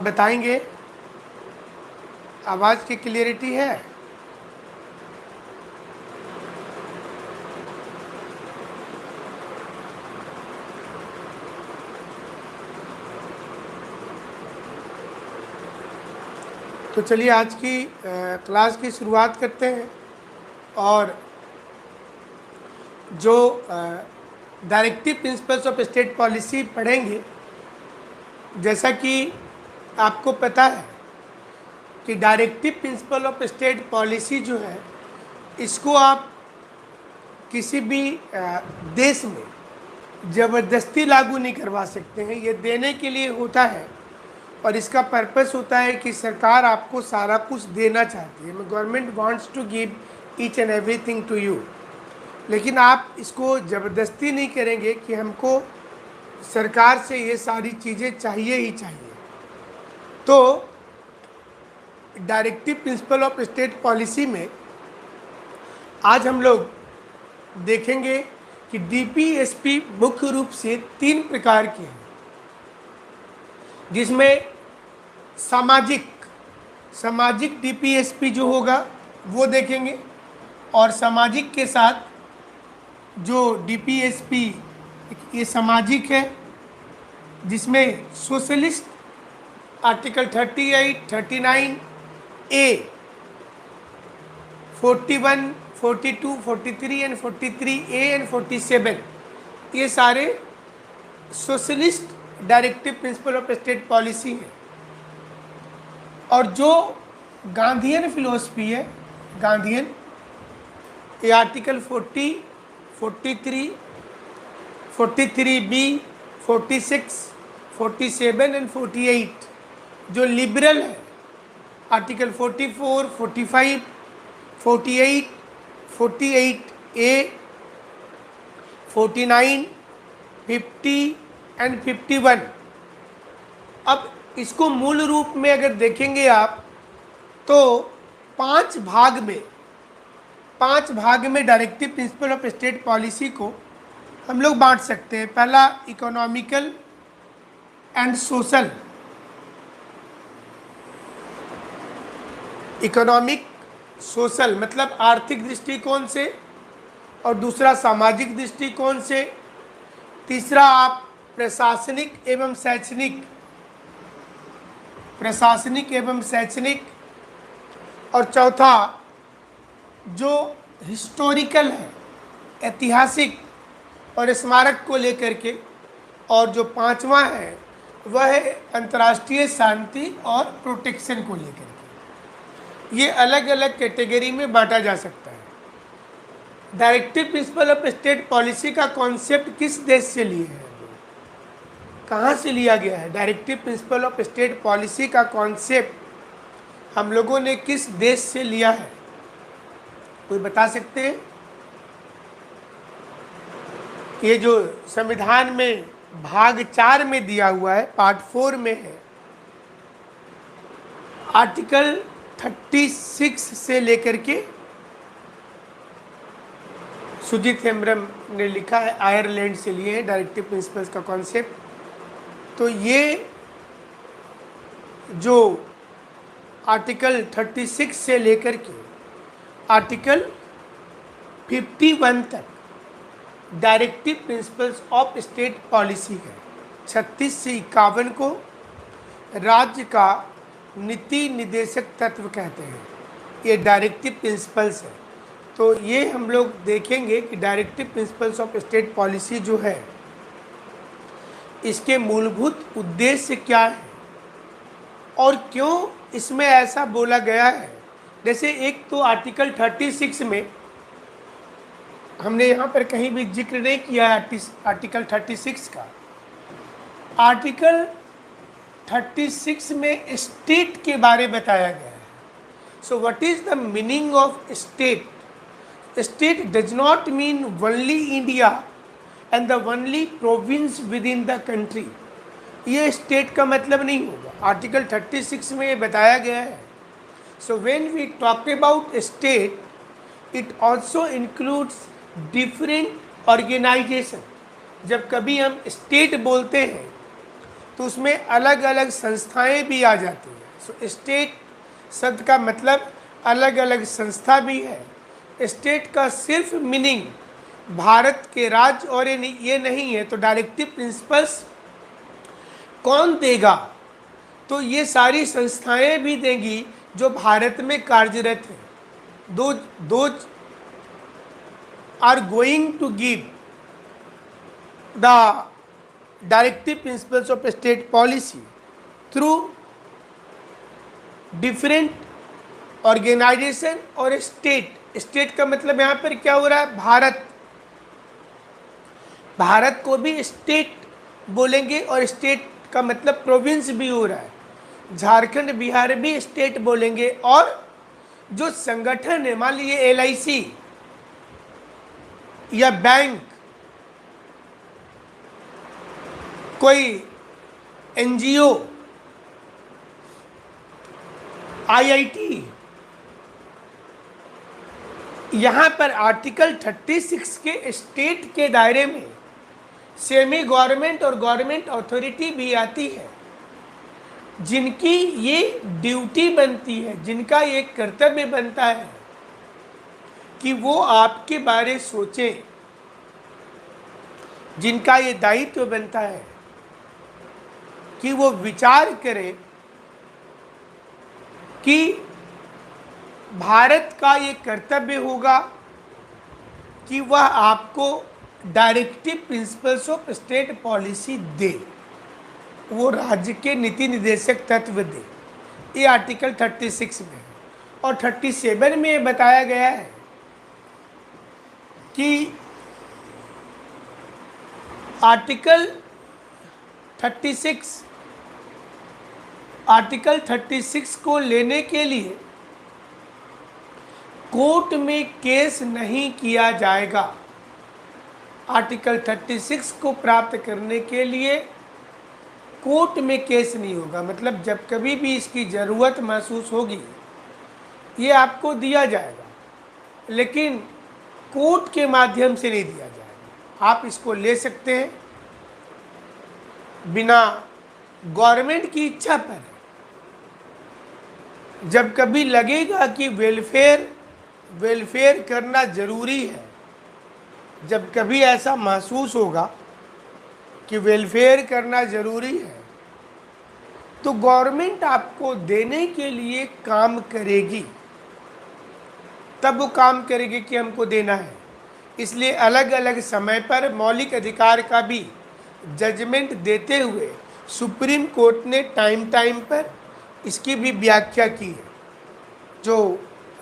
बताएंगे। आवाज़ की क्लियरिटी है? तो चलिए आज की क्लास की शुरुआत करते हैं। और जो directive principles of state policy पढ़ेंगे, जैसा कि आपको पता है कि directive principle of state policy जो है, इसको आप किसी भी देश में ज़बरदस्ती लागू नहीं करवा सकते हैं। ये देने के लिए होता है और इसका पर्पस होता है कि सरकार आपको सारा कुछ देना चाहती है। Government wants to give each and everything to you, लेकिन आप इसको ज़बरदस्ती नहीं करेंगे कि हमको सरकार से ये सारी चीज़ें चाहिए ही चाहिए। तो directive principle of state policy में आज हम लोग देखेंगे कि डीपीएसपी मुख्य रूप से 3 प्रकार के हैं, जिसमें सामाजिक डीपीएसपी जो होगा वो देखेंगे, और सामाजिक के साथ जो डीपीएसपी ये सामाजिक है, जिसमें socialist article 38, 39 A, 41, 42, 43 and 43 A and 47, ये सारे socialist directive principle of state policy है। और जो गांधीयन फिलोसफी है, गांधीयन, ये आर्टिकल 40, 43, 43 बी, 46, 47 एंड 48, जो लिबरल है, आर्टिकल 44, 45, 48, 48 ए, 49, 50 एंड 51। अब इसको मूल रूप में अगर देखेंगे आप तो 5 भाग में directive principle of state policy को हम लोग बांट सकते हैं। पहला economical and social, economic social मतलब आर्थिक दृष्टिकोण से, और दूसरा सामाजिक दृष्टिकोण से, तीसरा आप प्रशासनिक एवं शैक्षणिक, और चौथा जो हिस्टोरिकल है, ऐतिहासिक और स्मारक को लेकर के, और जो 5वां है वह है अंतर्राष्ट्रीय शांति और प्रोटेक्शन को लेकर के। ये अलग अलग कैटेगरी में बांटा जा सकता है। Directive principle of state policy का कॉन्सेप्ट किस देश से लिए है, कहाँ से लिया गया है? Directive principle of state policy का कॉन्सेप्ट हम लोगों ने किस देश से लिया है? कोई बता सकते हैं? ये जो संविधान में भाग 4 में दिया हुआ है, पार्ट 4 में है, आर्टिकल 36 से लेकर के, सुजीत हेम्ब्रम ने लिखा है, आयरलैंड से लिए हैं डायरेक्टिव प्रिंसिपल्स का कॉन्सेप्ट। तो ये जो आर्टिकल 36 से लेकर के आर्टिकल 51 तक directive principles of state policy है। 36 से 51 को राज्य का नीति निदेशक तत्व कहते हैं। ये डायरेक्टिव प्रिंसिपल्स है। तो ये हम लोग देखेंगे कि directive principles of state policy जो है, इसके मूलभूत उद्देश्य क्या है और क्यों इसमें ऐसा बोला गया है। जैसे एक तो आर्टिकल 36 में हमने यहाँ पर कहीं भी जिक्र नहीं किया है आर्टिकल 36 का। आर्टिकल 36 में स्टेट के बारे में बताया गया है। सो what is the meaning of state? State does not mean only India and the only province with in the country. ये स्टेट का मतलब नहीं होगा। आर्टिकल 36 में ये बताया गया है। So when we talk about state, it also includes different organisation. जब कभी हम स्टेट बोलते हैं तो उसमें अलग अलग संस्थाएं भी आ जाती हैं। सो स्टेट शब्द का मतलब अलग अलग संस्था भी है। स्टेट का सिर्फ मीनिंग भारत के राज्य और ये नहीं है। तो डायरेक्टिव प्रिंसिपल्स कौन देगा? तो ये सारी संस्थाएं भी देंगी जो भारत में कार्यरत हैं। Though are going to give the directive principles of state policy through different organisation और स्टेट। स्टेट का मतलब यहाँ पर क्या हो रहा है? भारत। भारत को भी स्टेट बोलेंगे और स्टेट का मतलब प्रोविंस भी हो रहा है। झारखंड बिहार भी स्टेट बोलेंगे। और जो संगठन है, मान लीजिए LIC या बैंक, कोई NGO, IIT, यहां पर आर्टिकल 36 के स्टेट के दायरे में सेमी गवर्नमेंट और गवर्नमेंट अथॉरिटी भी आती है, जिनकी ये ड्यूटी बनती है, जिनका ये कर्तव्य बनता है कि वो आपके बारे सोचें, जिनका ये दायित्व बनता है कि वो विचार करें कि भारत का ये कर्तव्य होगा कि वह आपको directive principles of state policy दे, वो राज्य के नीति निर्देशक तत्व दे। ये आर्टिकल 36 में है। और 37 में ये बताया गया है कि आर्टिकल 36 को लेने के लिए कोर्ट में केस नहीं किया जाएगा। आर्टिकल 36 को प्राप्त करने के लिए कोर्ट में केस नहीं होगा। मतलब जब कभी भी इसकी ज़रूरत महसूस होगी ये आपको दिया जाएगा, लेकिन कोर्ट के माध्यम से नहीं दिया जाएगा। आप इसको ले सकते हैं बिना गवर्नमेंट की इच्छा पर। जब कभी लगेगा कि वेलफेयर करना ज़रूरी है, जब कभी ऐसा महसूस होगा कि वेलफेयर करना ज़रूरी है, तो गवर्नमेंट आपको देने के लिए काम करेगी। तब वो काम करेगी कि हमको देना है। इसलिए अलग अलग समय पर मौलिक अधिकार का भी जजमेंट देते हुए सुप्रीम कोर्ट ने टाइम पर इसकी भी व्याख्या की है। जो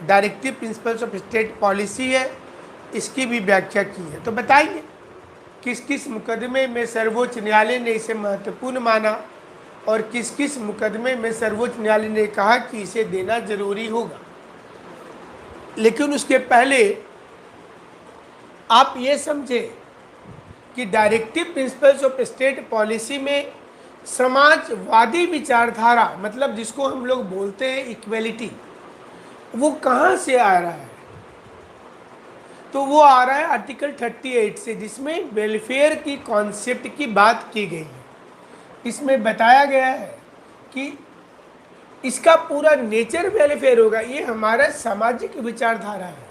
directive principles of state policy है, इसकी भी व्याख्या की है। तो बताइए किस किस मुकदमे में सर्वोच्च न्यायालय ने इसे महत्वपूर्ण माना और किस किस मुकदमे में सर्वोच्च न्यायालय ने कहा कि इसे देना जरूरी होगा। लेकिन उसके पहले आप ये समझें कि directive principles of state policy में समाजवादी विचारधारा, मतलब जिसको हम लोग बोलते हैं इक्वेलिटी, वो कहाँ से आ रहा है? तो वो आ रहा है आर्टिकल 38 से, जिसमें वेलफेयर की कॉन्सेप्ट की बात की गई है। इसमें बताया गया है कि इसका पूरा नेचर वेलफेयर होगा। ये हमारा सामाजिक विचारधारा है।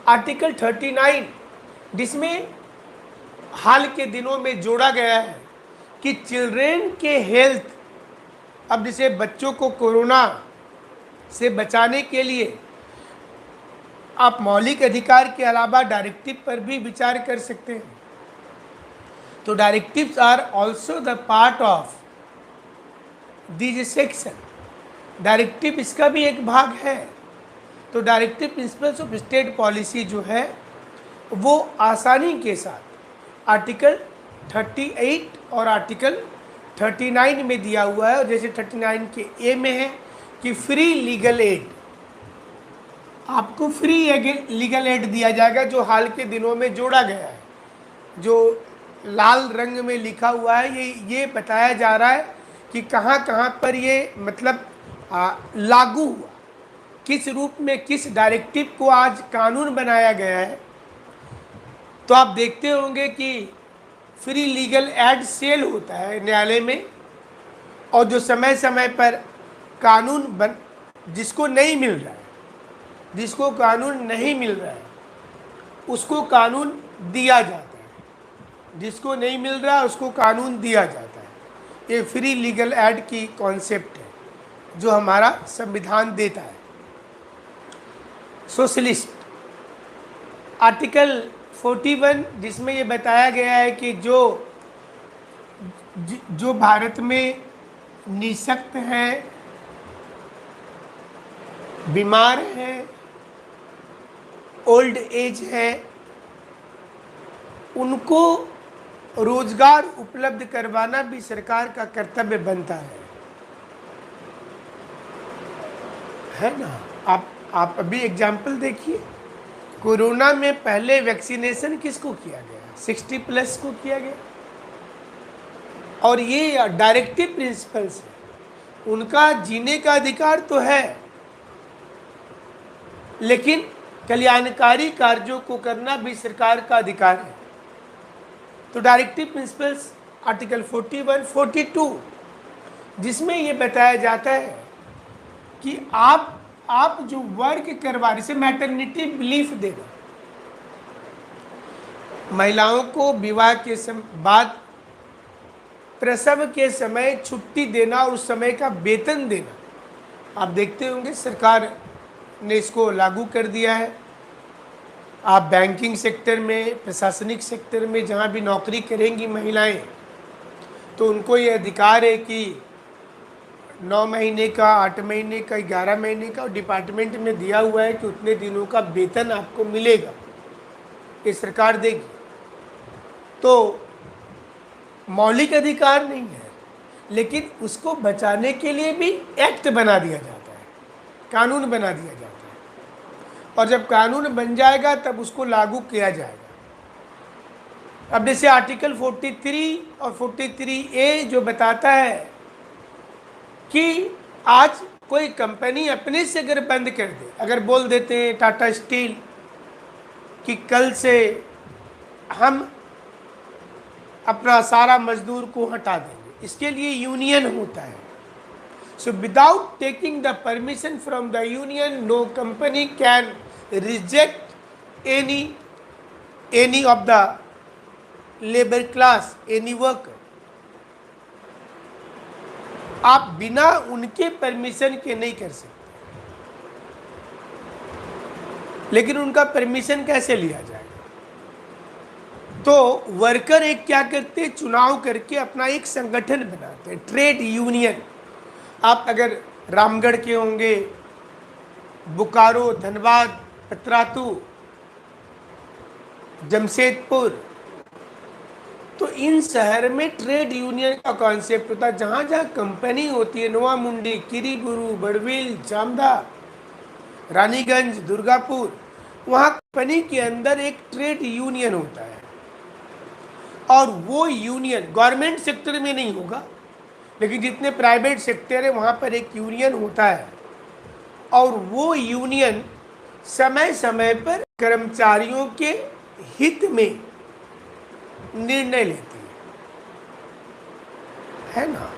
आर्टिकल 39 जिसमें हाल के दिनों में जोड़ा गया है कि चिल्ड्रेन के हेल्थ, अब जैसे बच्चों को कोरोना से बचाने के लिए आप मौलिक अधिकार के अलावा डायरेक्टिव पर भी विचार कर सकते हैं। तो directives are also the part of this section. Directive इसका भी एक भाग है। तो directive principles of state policy जो है वो आसानी के साथ आर्टिकल 38 और आर्टिकल 39 में दिया हुआ है। और जैसे 39 के ए में है कि फ्री लीगल एड, आपको फ्री लीगल एड दिया जाएगा, जो हाल के दिनों में जोड़ा गया है। जो लाल रंग में लिखा हुआ है ये बताया जा रहा है कि कहाँ कहाँ पर ये मतलब लागू हुआ, किस रूप में, किस डायरेक्टिव को आज कानून बनाया गया है। तो आप देखते होंगे कि फ्री लीगल एड सेल होता है न्यायालय में, और जो समय समय पर कानून बन जिसको नहीं मिल रहा है, जिसको कानून नहीं मिल रहा है उसको कानून दिया जाता है, जिसको नहीं मिल रहा है उसको कानून दिया जाता है। ये फ्री लीगल एड की कॉन्सेप्ट है जो हमारा संविधान देता है। सोशलिस्ट आर्टिकल 41 जिसमें ये बताया गया है कि जो भारत में निःशक्त हैं, बीमार हैं, ओल्ड एज है, उनको रोजगार उपलब्ध करवाना भी सरकार का कर्तव्य बनता है ना। आप अभी एग्जाम्पल देखिए, कोरोना में पहले वैक्सीनेशन किसको किया गया? 60+ को किया गया, और ये डायरेक्टिव प्रिंसिपल्स है। उनका जीने का अधिकार तो है, लेकिन कल्याणकारी कार्यों को करना भी सरकार का अधिकार है। तो डायरेक्टिव प्रिंसिपल्स आर्टिकल 41, 42 जिसमें ये बताया जाता है कि आप जो वर्क करवा रहे, जैसे मैटरनिटी बिलीफ देना, महिलाओं को विवाह के बाद प्रसव के समय छुट्टी देना और उस समय का वेतन देना। आप देखते होंगे सरकार ने इसको लागू कर दिया है। आप बैंकिंग सेक्टर में, प्रशासनिक सेक्टर में जहाँ भी नौकरी करेंगी महिलाएं, तो उनको ये अधिकार है कि 9 महीने का, 8 महीने का, 11 महीने का, और डिपार्टमेंट में दिया हुआ है कि उतने दिनों का वेतन आपको मिलेगा, ये सरकार देगी। तो मौलिक अधिकार नहीं है, लेकिन उसको बचाने के लिए भी एक्ट बना दिया जाता है, कानून बना दिया जाता है, और जब कानून बन जाएगा तब उसको लागू किया जाएगा। अब जैसे आर्टिकल 43 और 43A जो बताता है कि आज कोई कंपनी अपने से अगर बंद कर दे, अगर बोल देते हैं टाटा स्टील कि कल से हम अपना सारा मजदूर को हटा देंगे, इसके लिए यूनियन होता है। So without taking the permission from the union, no company can reject any of the labour class, any worker. आप बिना उनके परमिशन के नहीं कर सकते, लेकिन उनका परमिशन कैसे लिया जाएगा? तो वर्कर एक क्या करते हैं, चुनाव करके अपना एक संगठन बनाते हैं, ट्रेड यूनियन। आप अगर रामगढ़ के होंगे, बोकारो, धनबाद, पतरातू, जमशेदपुर, तो इन शहर में ट्रेड यूनियन का कॉन्सेप्ट होता है। जहाँ जहाँ कंपनी होती है, नोवामुंडी, किरीबुरू, बड़बिल, जामदा, रानीगंज, दुर्गापुर, वहाँ कंपनी के अंदर एक ट्रेड यूनियन होता है, और वो यूनियन गवर्नमेंट सेक्टर में नहीं होगा, लेकिन जितने प्राइवेट सेक्टर है वहाँ पर एक यूनियन होता है, और वो यूनियन समय समय पर कर्मचारियों के हित में निर्णय लेती है ना।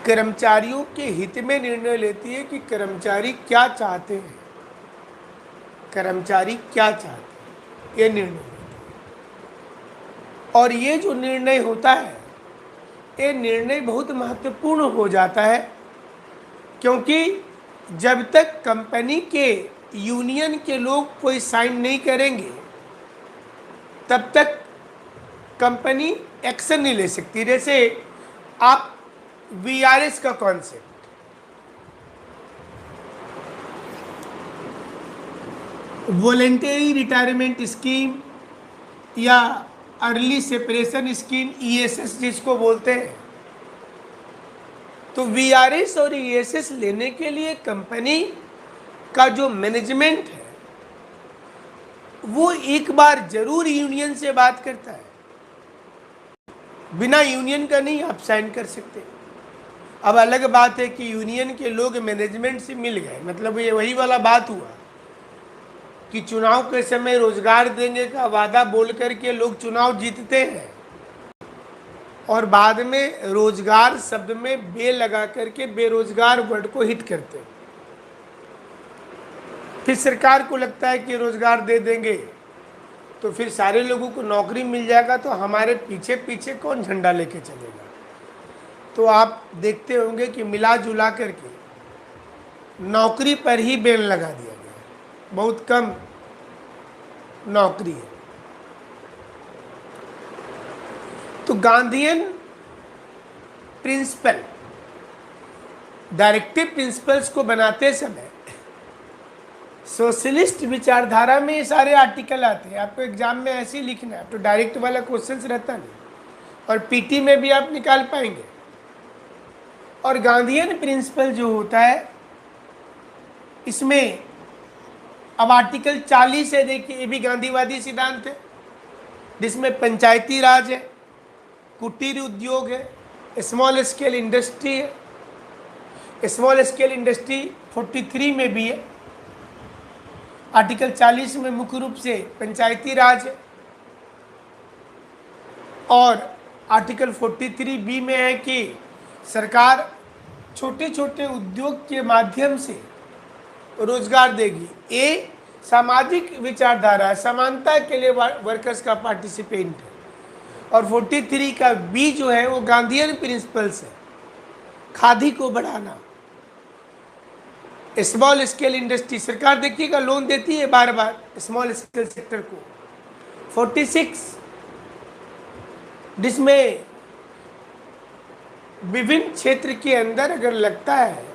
कर्मचारियों के हित में निर्णय लेती है कि कर्मचारी क्या चाहते हैं, कर्मचारी क्या चाहते हैं, ये निर्णय लेती है। और ये जो निर्णय होता है, ये निर्णय बहुत महत्वपूर्ण हो जाता है, क्योंकि जब तक कंपनी के यूनियन के लोग कोई साइन नहीं करेंगे, तब तक कंपनी एक्शन नहीं ले सकती। जैसे आप VRS का कॉन्सेप्ट, वॉलेंटरी रिटायरमेंट स्कीम या अर्ली सेपरेशन स्कीम, ESS जिसको बोलते हैं, तो VRS और ESS लेने के लिए कंपनी का जो मैनेजमेंट है वो एक बार जरूर यूनियन से बात करता है। बिना यूनियन का नहीं आप साइन कर सकते। अब अलग बात है कि यूनियन के लोग मैनेजमेंट से मिल गए, मतलब ये वही वाला बात हुआ कि चुनाव के समय रोजगार देने का वादा बोल करके लोग चुनाव जीतते हैं, और बाद में रोजगार शब्द में बे लगा करके बेरोजगार वर्ड को हिट करते हैं। फिर सरकार को लगता है कि रोजगार दे देंगे तो फिर सारे लोगों को नौकरी मिल जाएगा, तो हमारे पीछे पीछे कौन झंडा लेके चलेगा। तो आप देखते होंगे कि मिला जुला करके नौकरी पर ही बैन लगा दिया गया, बहुत कम नौकरी है। तो गांधीयन प्रिंसिपल, डायरेक्टिव प्रिंसिपल्स को बनाते समय सोशलिस्ट विचारधारा में ये सारे आर्टिकल आते हैं। आपको एग्जाम में ऐसे ही लिखना है, तो डायरेक्ट वाला क्वेश्चंस रहता नहीं, और पीटी में भी आप निकाल पाएंगे। और गांधीयन प्रिंसिपल जो होता है, इसमें अब आर्टिकल 40 है, देखिए ये भी गांधीवादी सिद्धांत है, जिसमें पंचायती राज है, कुटीर उद्योग है, स्मॉल स्केल इंडस्ट्री है। स्मॉल स्केल इंडस्ट्री 43 में भी है। आर्टिकल 40 में मुख्य रूप से पंचायती राज है, और आर्टिकल 43 बी में है कि सरकार छोटे छोटे उद्योग के माध्यम से रोजगार देगी। ए सामाजिक विचारधारा, समानता के लिए वर्कर्स का पार्टिसिपेंट है। और 43 का बी जो है वो गांधीयन प्रिंसिपल्स है, खादी को बढ़ाना, स्मॉल स्केल इंडस्ट्री। सरकार देखिएगा लोन देती है बार बार स्मॉल स्केल सेक्टर को। 46 जिसमें विभिन्न क्षेत्र के अंदर अगर लगता है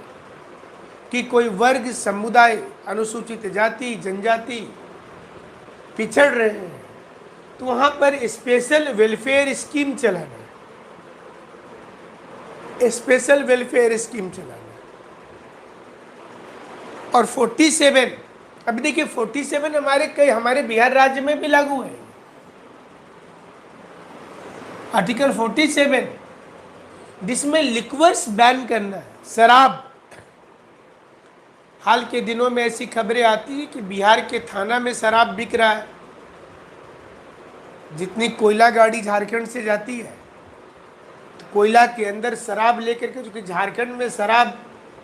कि कोई वर्ग, समुदाय, अनुसूचित जाति, जनजाति पिछड़ रहे हैं, तो वहां पर स्पेशल वेलफेयर स्कीम चलाना, स्पेशल वेलफेयर स्कीम चलाना। और 47, अभी देखिए 47 हमारे बिहार राज्य में भी लागू है। आर्टिकल 47 जिसमें लिक्वर्स बैन करना है, शराब। हाल के दिनों में ऐसी खबरें आती है कि बिहार के थाना में शराब बिक रहा है। जितनी कोयला गाड़ी झारखंड से जाती है, तो कोयला के अंदर शराब लेकर के, क्योंकि झारखंड में शराब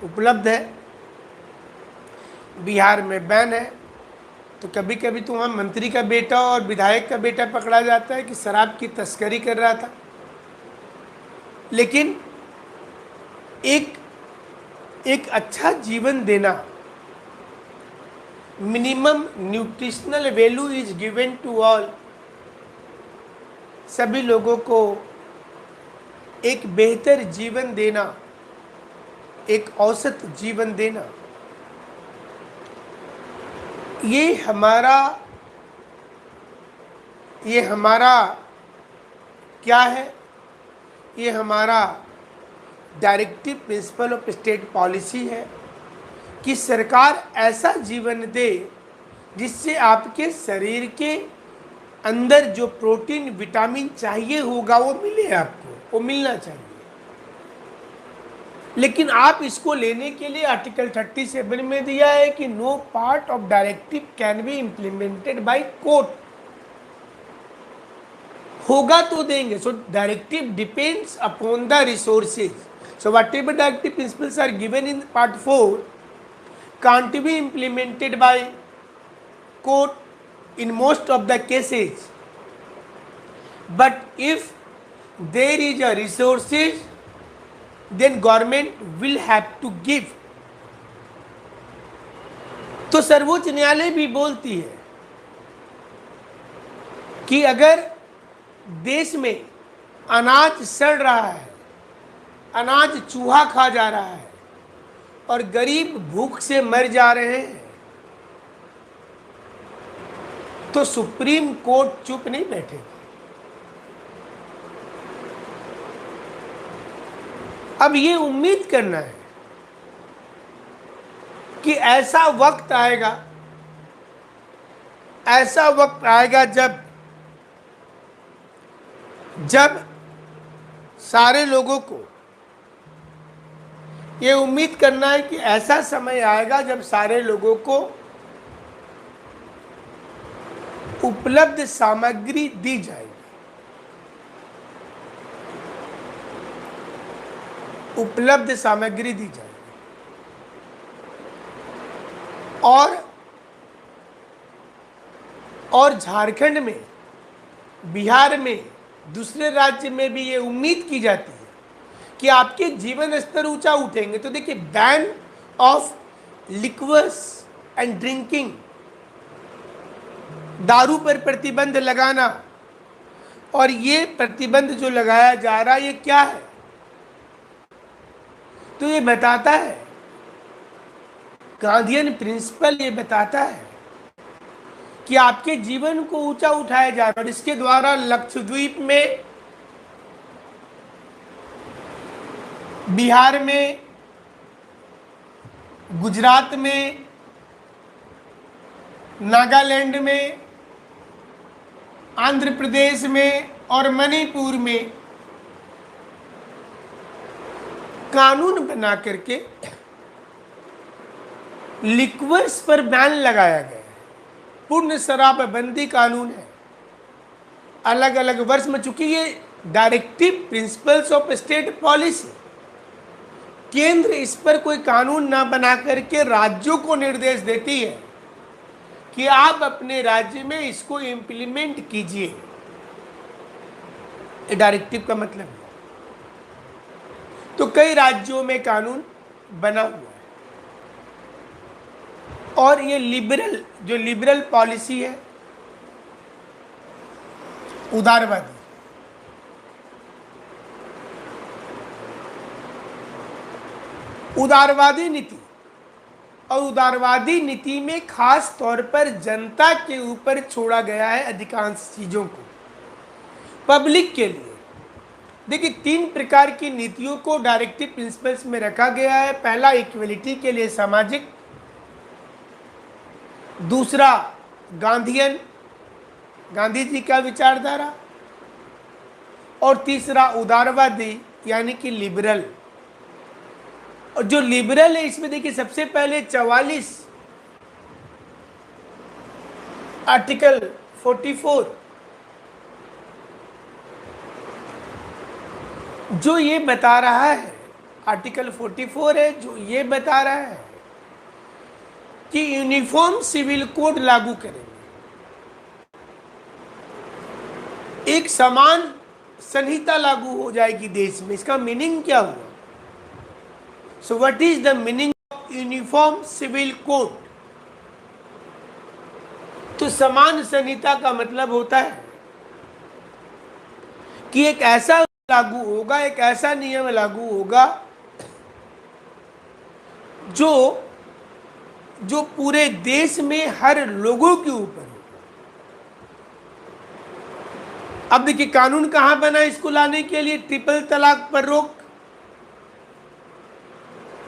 उपलब्ध है, बिहार में बैन है, तो कभी कभी तो वहाँ मंत्री का बेटा और विधायक का बेटा पकड़ा जाता है कि शराब की तस्करी कर रहा था। लेकिन एक अच्छा जीवन देना, minimum nutritional value is given to all, सभी लोगों को एक बेहतर जीवन देना, एक औसत जीवन देना, ये हमारा क्या है? ये हमारा directive principle of state policy है कि सरकार ऐसा जीवन दे जिससे आपके शरीर के अंदर जो प्रोटीन, विटामिन चाहिए होगा वो मिले, आपको वो मिलना चाहिए। लेकिन आप इसको लेने के लिए आर्टिकल 37 में दिया है कि no part of directive can be implemented by court. होगा तो देंगे। So directive depends upon the resources. So whatever directive principles are given in part 4 can't be implemented by court in most of the cases, but if there is a resources then government will have to give। तो सर्वोच्च न्यायालय भी बोलती है कि अगर देश में अनाज सड़ रहा है, अनाज चूहा खा जा रहा है और गरीब भूख से मर जा रहे हैं, तो सुप्रीम कोर्ट चुप नहीं बैठेगी। अब ये उम्मीद करना है कि ऐसा वक्त आएगा जब सारे लोगों को ये उम्मीद करना है कि ऐसा समय आएगा जब सारे लोगों को उपलब्ध सामग्री दी जाएगी। उपलब्ध सामग्री दी जाएगी। और झारखंड में, बिहार में, दूसरे राज्य में भी ये उम्मीद की जाती है कि आपके जीवन स्तर ऊंचा उठेंगे। तो देखिए, ban of liquors and drinking, दारू पर प्रतिबंध लगाना, और ये प्रतिबंध जो लगाया जा रहा है ये क्या है? तो ये बताता है, गांधीयन प्रिंसिपल ये बताता है कि आपके जीवन को ऊंचा उठाया जा रहा है। और इसके द्वारा लक्षद्वीप में, बिहार में, गुजरात में, नागालैंड में, आंध्र प्रदेश में और मणिपुर में कानून बना करके लिक्वर्स पर बैन लगाया गया है। पूर्ण शराबबंदी कानून है, अलग अलग वर्ष में। चूंकि ये directive principles of state policy, केंद्र इस पर कोई कानून ना बना करके राज्यों को निर्देश देती है कि आप अपने राज्य में इसको इंप्लीमेंट कीजिए। डायरेक्टिव का मतलब है। तो कई राज्यों में कानून बना हुआ है। और ये लिबरल पॉलिसी है, उदारवादी। उदारवादी नीति, और उदारवादी नीति में खास तौर पर जनता के ऊपर छोड़ा गया है अधिकांश चीजों को, पब्लिक के लिए। देखिए, 3 प्रकार की नीतियों को डायरेक्टिव प्रिंसिपल्स में रखा गया है। पहला, इक्वलिटी के लिए सामाजिक। दूसरा, गांधीयन, गांधी जी का विचारधारा। और तीसरा, उदारवादी यानी कि लिबरल। और जो लिबरल है, इसमें देखिए सबसे पहले 44 आर्टिकल 44 जो ये बता रहा है, आर्टिकल 44 है जो ये बता रहा है कि यूनिफॉर्म सिविल कोड लागू करेंगे, एक समान संहिता लागू हो जाएगी देश में। इसका मीनिंग क्या हुआ? So what is the meaning of uniform civil code? तो समान संहिता का मतलब होता है कि एक ऐसा लागू होगा, एक ऐसा नियम लागू होगा जो पूरे देश में हर लोगों के ऊपर होगा। अब देखिए, कानून कहां बना इसको लाने के लिए? ट्रिपल तलाक पर रोक।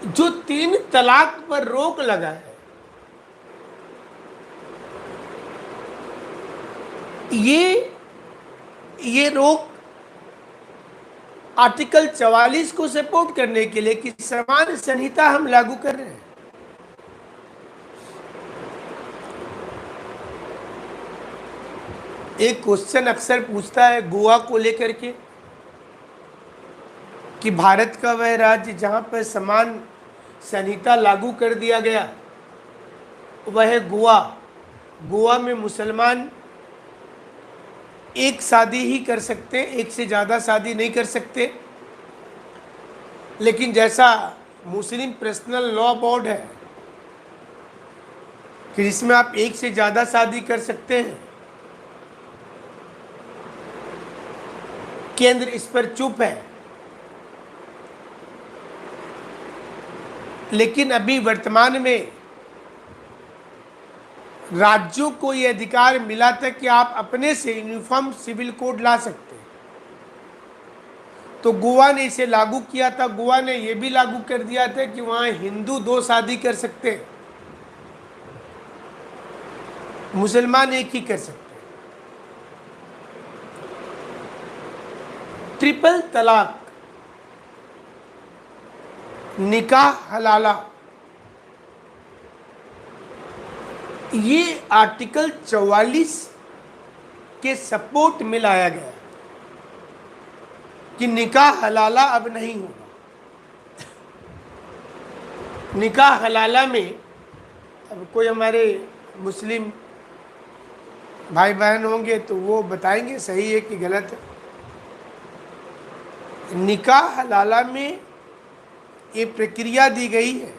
जो 3 तलाक पर रोक लगा है, ये रोक आर्टिकल 44 को सपोर्ट करने के लिए कि समान संहिता हम लागू कर रहे हैं। एक क्वेश्चन अक्सर पूछता है गोवा को लेकर के कि भारत का वह राज्य जहां पर समान संहिता लागू कर दिया गया वह है गोवा। गोवा में मुसलमान एक शादी ही कर सकते, एक से ज़्यादा शादी नहीं कर सकते। लेकिन जैसा मुस्लिम पर्सनल लॉ बोर्ड है कि जिसमें आप एक से ज़्यादा शादी कर सकते हैं, केंद्र इस पर चुप है। लेकिन अभी वर्तमान में राज्यों को यह अधिकार मिला था कि आप अपने से यूनिफॉर्म सिविल कोड ला सकते हैं। तो गोवा ने इसे लागू किया था। गोवा ने यह भी लागू कर दिया था कि वहां हिंदू 2 शादी कर सकते हैं, मुसलमान एक ही कर सकते हैं। ट्रिपल तलाक, निकाह हलाला, ये आर्टिकल 44 के सपोर्ट में लाया गया कि निकाह हलाला अब नहीं होगा। निकाह हलाला में, अब कोई हमारे मुस्लिम भाई बहन होंगे तो वो बताएंगे सही है कि गलत है। निकाह हलाला में ये प्रक्रिया दी गई है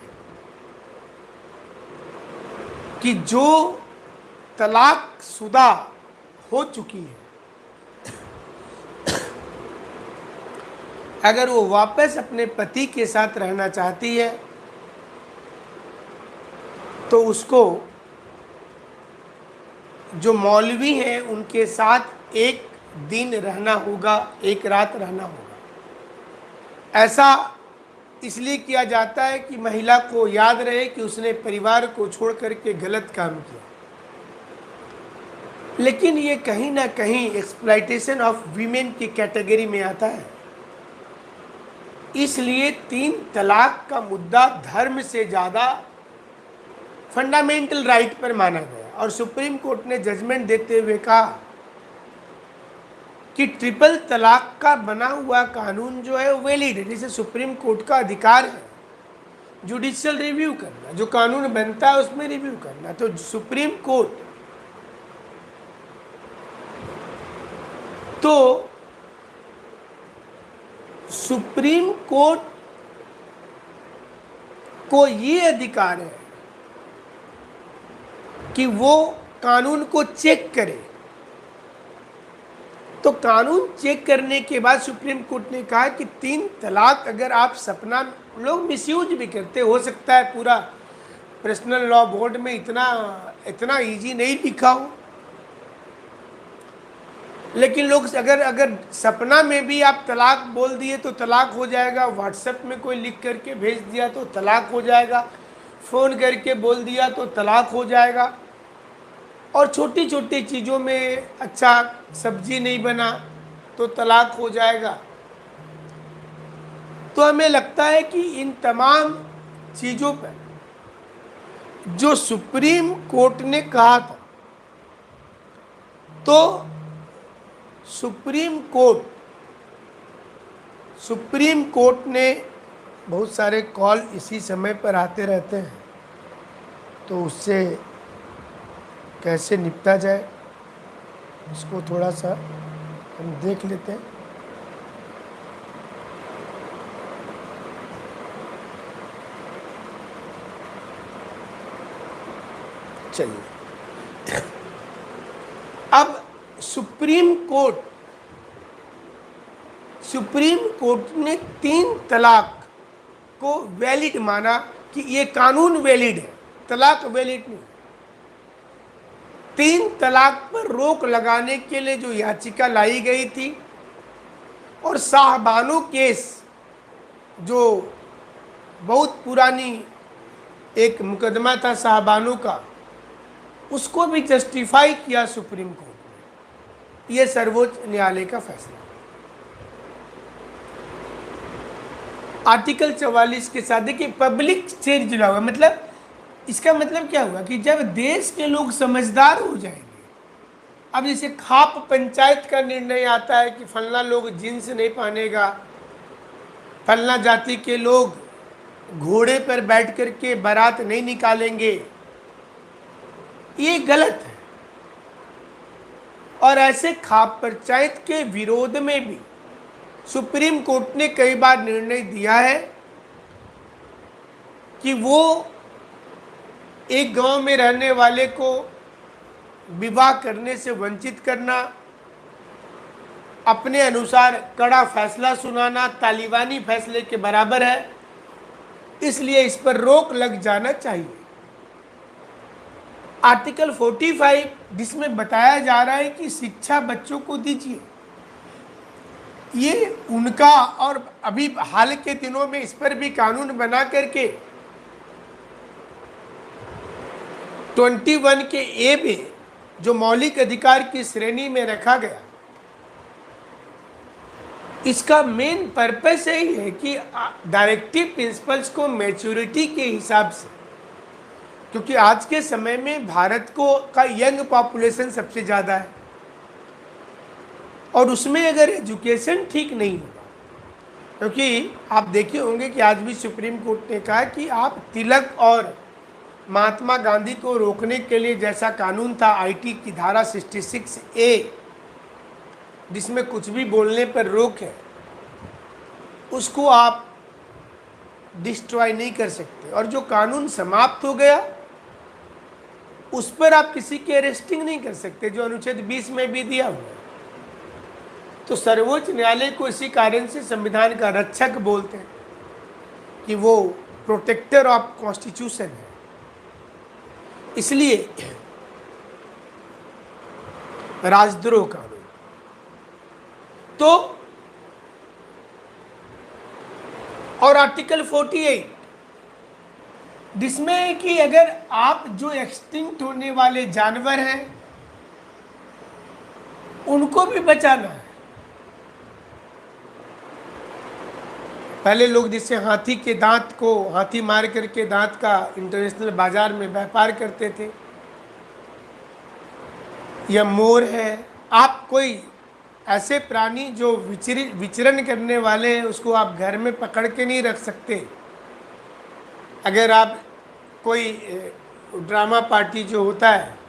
कि जो तलाक शुदा हो चुकी है, अगर वो वापस अपने पति के साथ रहना चाहती है तो उसको जो मौलवी हैं उनके साथ एक दिन रहना होगा, एक रात रहना होगा। ऐसा इसलिए किया जाता है कि महिला को याद रहे कि उसने परिवार को छोड़ करके गलत काम किया। लेकिन ये कहीं ना कहीं एक्सप्लॉयटेशन ऑफ वीमेन की कैटेगरी में आता है। इसलिए 3 तलाक का मुद्दा धर्म से ज़्यादा फंडामेंटल राइट पर माना गया और सुप्रीम कोर्ट ने जजमेंट देते हुए कहा कि ट्रिपल तलाक का बना हुआ कानून जो है वो वैलिड है। जैसे सुप्रीम कोर्ट का अधिकार है जुडिशियल रिव्यू करना, जो कानून बनता है उसमें रिव्यू करना, तो सुप्रीम कोर्ट को ये अधिकार है कि वो कानून को चेक करे। तो कानून चेक करने के बाद सुप्रीम कोर्ट ने कहा कि 3 तलाक अगर आप सपना, लोग मिसयूज भी करते, हो सकता है पूरा पर्सनल लॉ बोर्ड में इतना इजी नहीं लिखा हो, लेकिन लोग अगर सपना में भी आप तलाक बोल दिए तो तलाक हो जाएगा, व्हाट्सएप में कोई लिख करके भेज दिया तो तलाक हो जाएगा, फ़ोन करके बोल दिया तो तलाक हो जाएगा, और छोटी छोटी चीज़ों में अच्छा सब्जी नहीं बना तो तलाक हो जाएगा। तो हमें लगता है कि इन तमाम चीज़ों पर जो सुप्रीम कोर्ट ने कहा था, तो सुप्रीम कोर्ट ने, बहुत सारे कॉल इसी समय पर आते रहते हैं, तो उससे कैसे निपटा जाए इसको थोड़ा सा हम देख लेते हैं। चलिए, अब सुप्रीम कोर्ट ने 3 तलाक को वैलिड माना कि ये कानून वैलिड है, तलाक वैलिड नहीं। 3 तलाक पर रोक लगाने के लिए जो याचिका लाई गई थी और साहबानो केस, जो बहुत पुरानी एक मुकदमा था साहबानो का, उसको भी जस्टिफाई किया सुप्रीम कोर्ट ने। यह सर्वोच्च न्यायालय का फैसला। आर्टिकल 44 के साथ देखिए पब्लिक स्टेज जुड़ा हुआ, मतलब इसका मतलब क्या हुआ कि जब देश के लोग समझदार हो जाएंगे, अब जैसे खाप पंचायत का निर्णय आता है कि फलना लोग जींस नहीं पहनेगा, फलना जाति के लोग घोड़े पर बैठ करके बारात नहीं निकालेंगे, ये गलत है। और ऐसे खाप पंचायत के विरोध में भी सुप्रीम कोर्ट ने कई बार निर्णय दिया है कि वो एक गांव में रहने वाले को विवाह करने से वंचित करना, अपने अनुसार कड़ा फैसला सुनाना तालिबानी फैसले के बराबर है, इसलिए इस पर रोक लग जाना चाहिए। आर्टिकल 45 जिसमें बताया जा रहा है कि शिक्षा बच्चों को दीजिए, ये उनका, और अभी हाल के दिनों में इस पर भी कानून बना करके 21 के ए में जो मौलिक अधिकार की श्रेणी में रखा गया, इसका मेन पर्पस यही है कि डायरेक्टिव प्रिंसिपल्स को मैच्योरिटी के हिसाब से, क्योंकि आज के समय में भारत का यंग पॉपुलेशन सबसे ज़्यादा है, और उसमें अगर एजुकेशन ठीक नहीं होगा, क्योंकि आप देखे होंगे कि आज भी सुप्रीम कोर्ट ने कहा कि आप तिलक और महात्मा गांधी को रोकने के लिए जैसा कानून था आईटी की धारा 66A, जिसमें कुछ भी बोलने पर रोक है, उसको आप डिस्ट्रॉय नहीं कर सकते। और जो कानून समाप्त हो गया उस पर आप किसी की अरेस्टिंग नहीं कर सकते, जो अनुच्छेद 20 में भी दिया हुआ है। तो सर्वोच्च न्यायालय को इसी कारण से संविधान का रक्षक बोलते हैं कि वो प्रोटेक्टर ऑफ कॉन्स्टिट्यूशन है। इसलिए राजद्रोह कानून तो, और आर्टिकल 48 जिसमें कि अगर आप जो एक्सटिंक्ट होने वाले जानवर हैं उनको भी बचाना है। पहले लोग जिससे हाथी के दांत को, हाथी मार करके दांत का इंटरनेशनल बाजार में व्यापार करते थे, या मोर है, आप कोई ऐसे प्राणी जो विचरण करने वाले हैं उसको आप घर में पकड़ के नहीं रख सकते। अगर आप कोई ड्रामा पार्टी जो होता है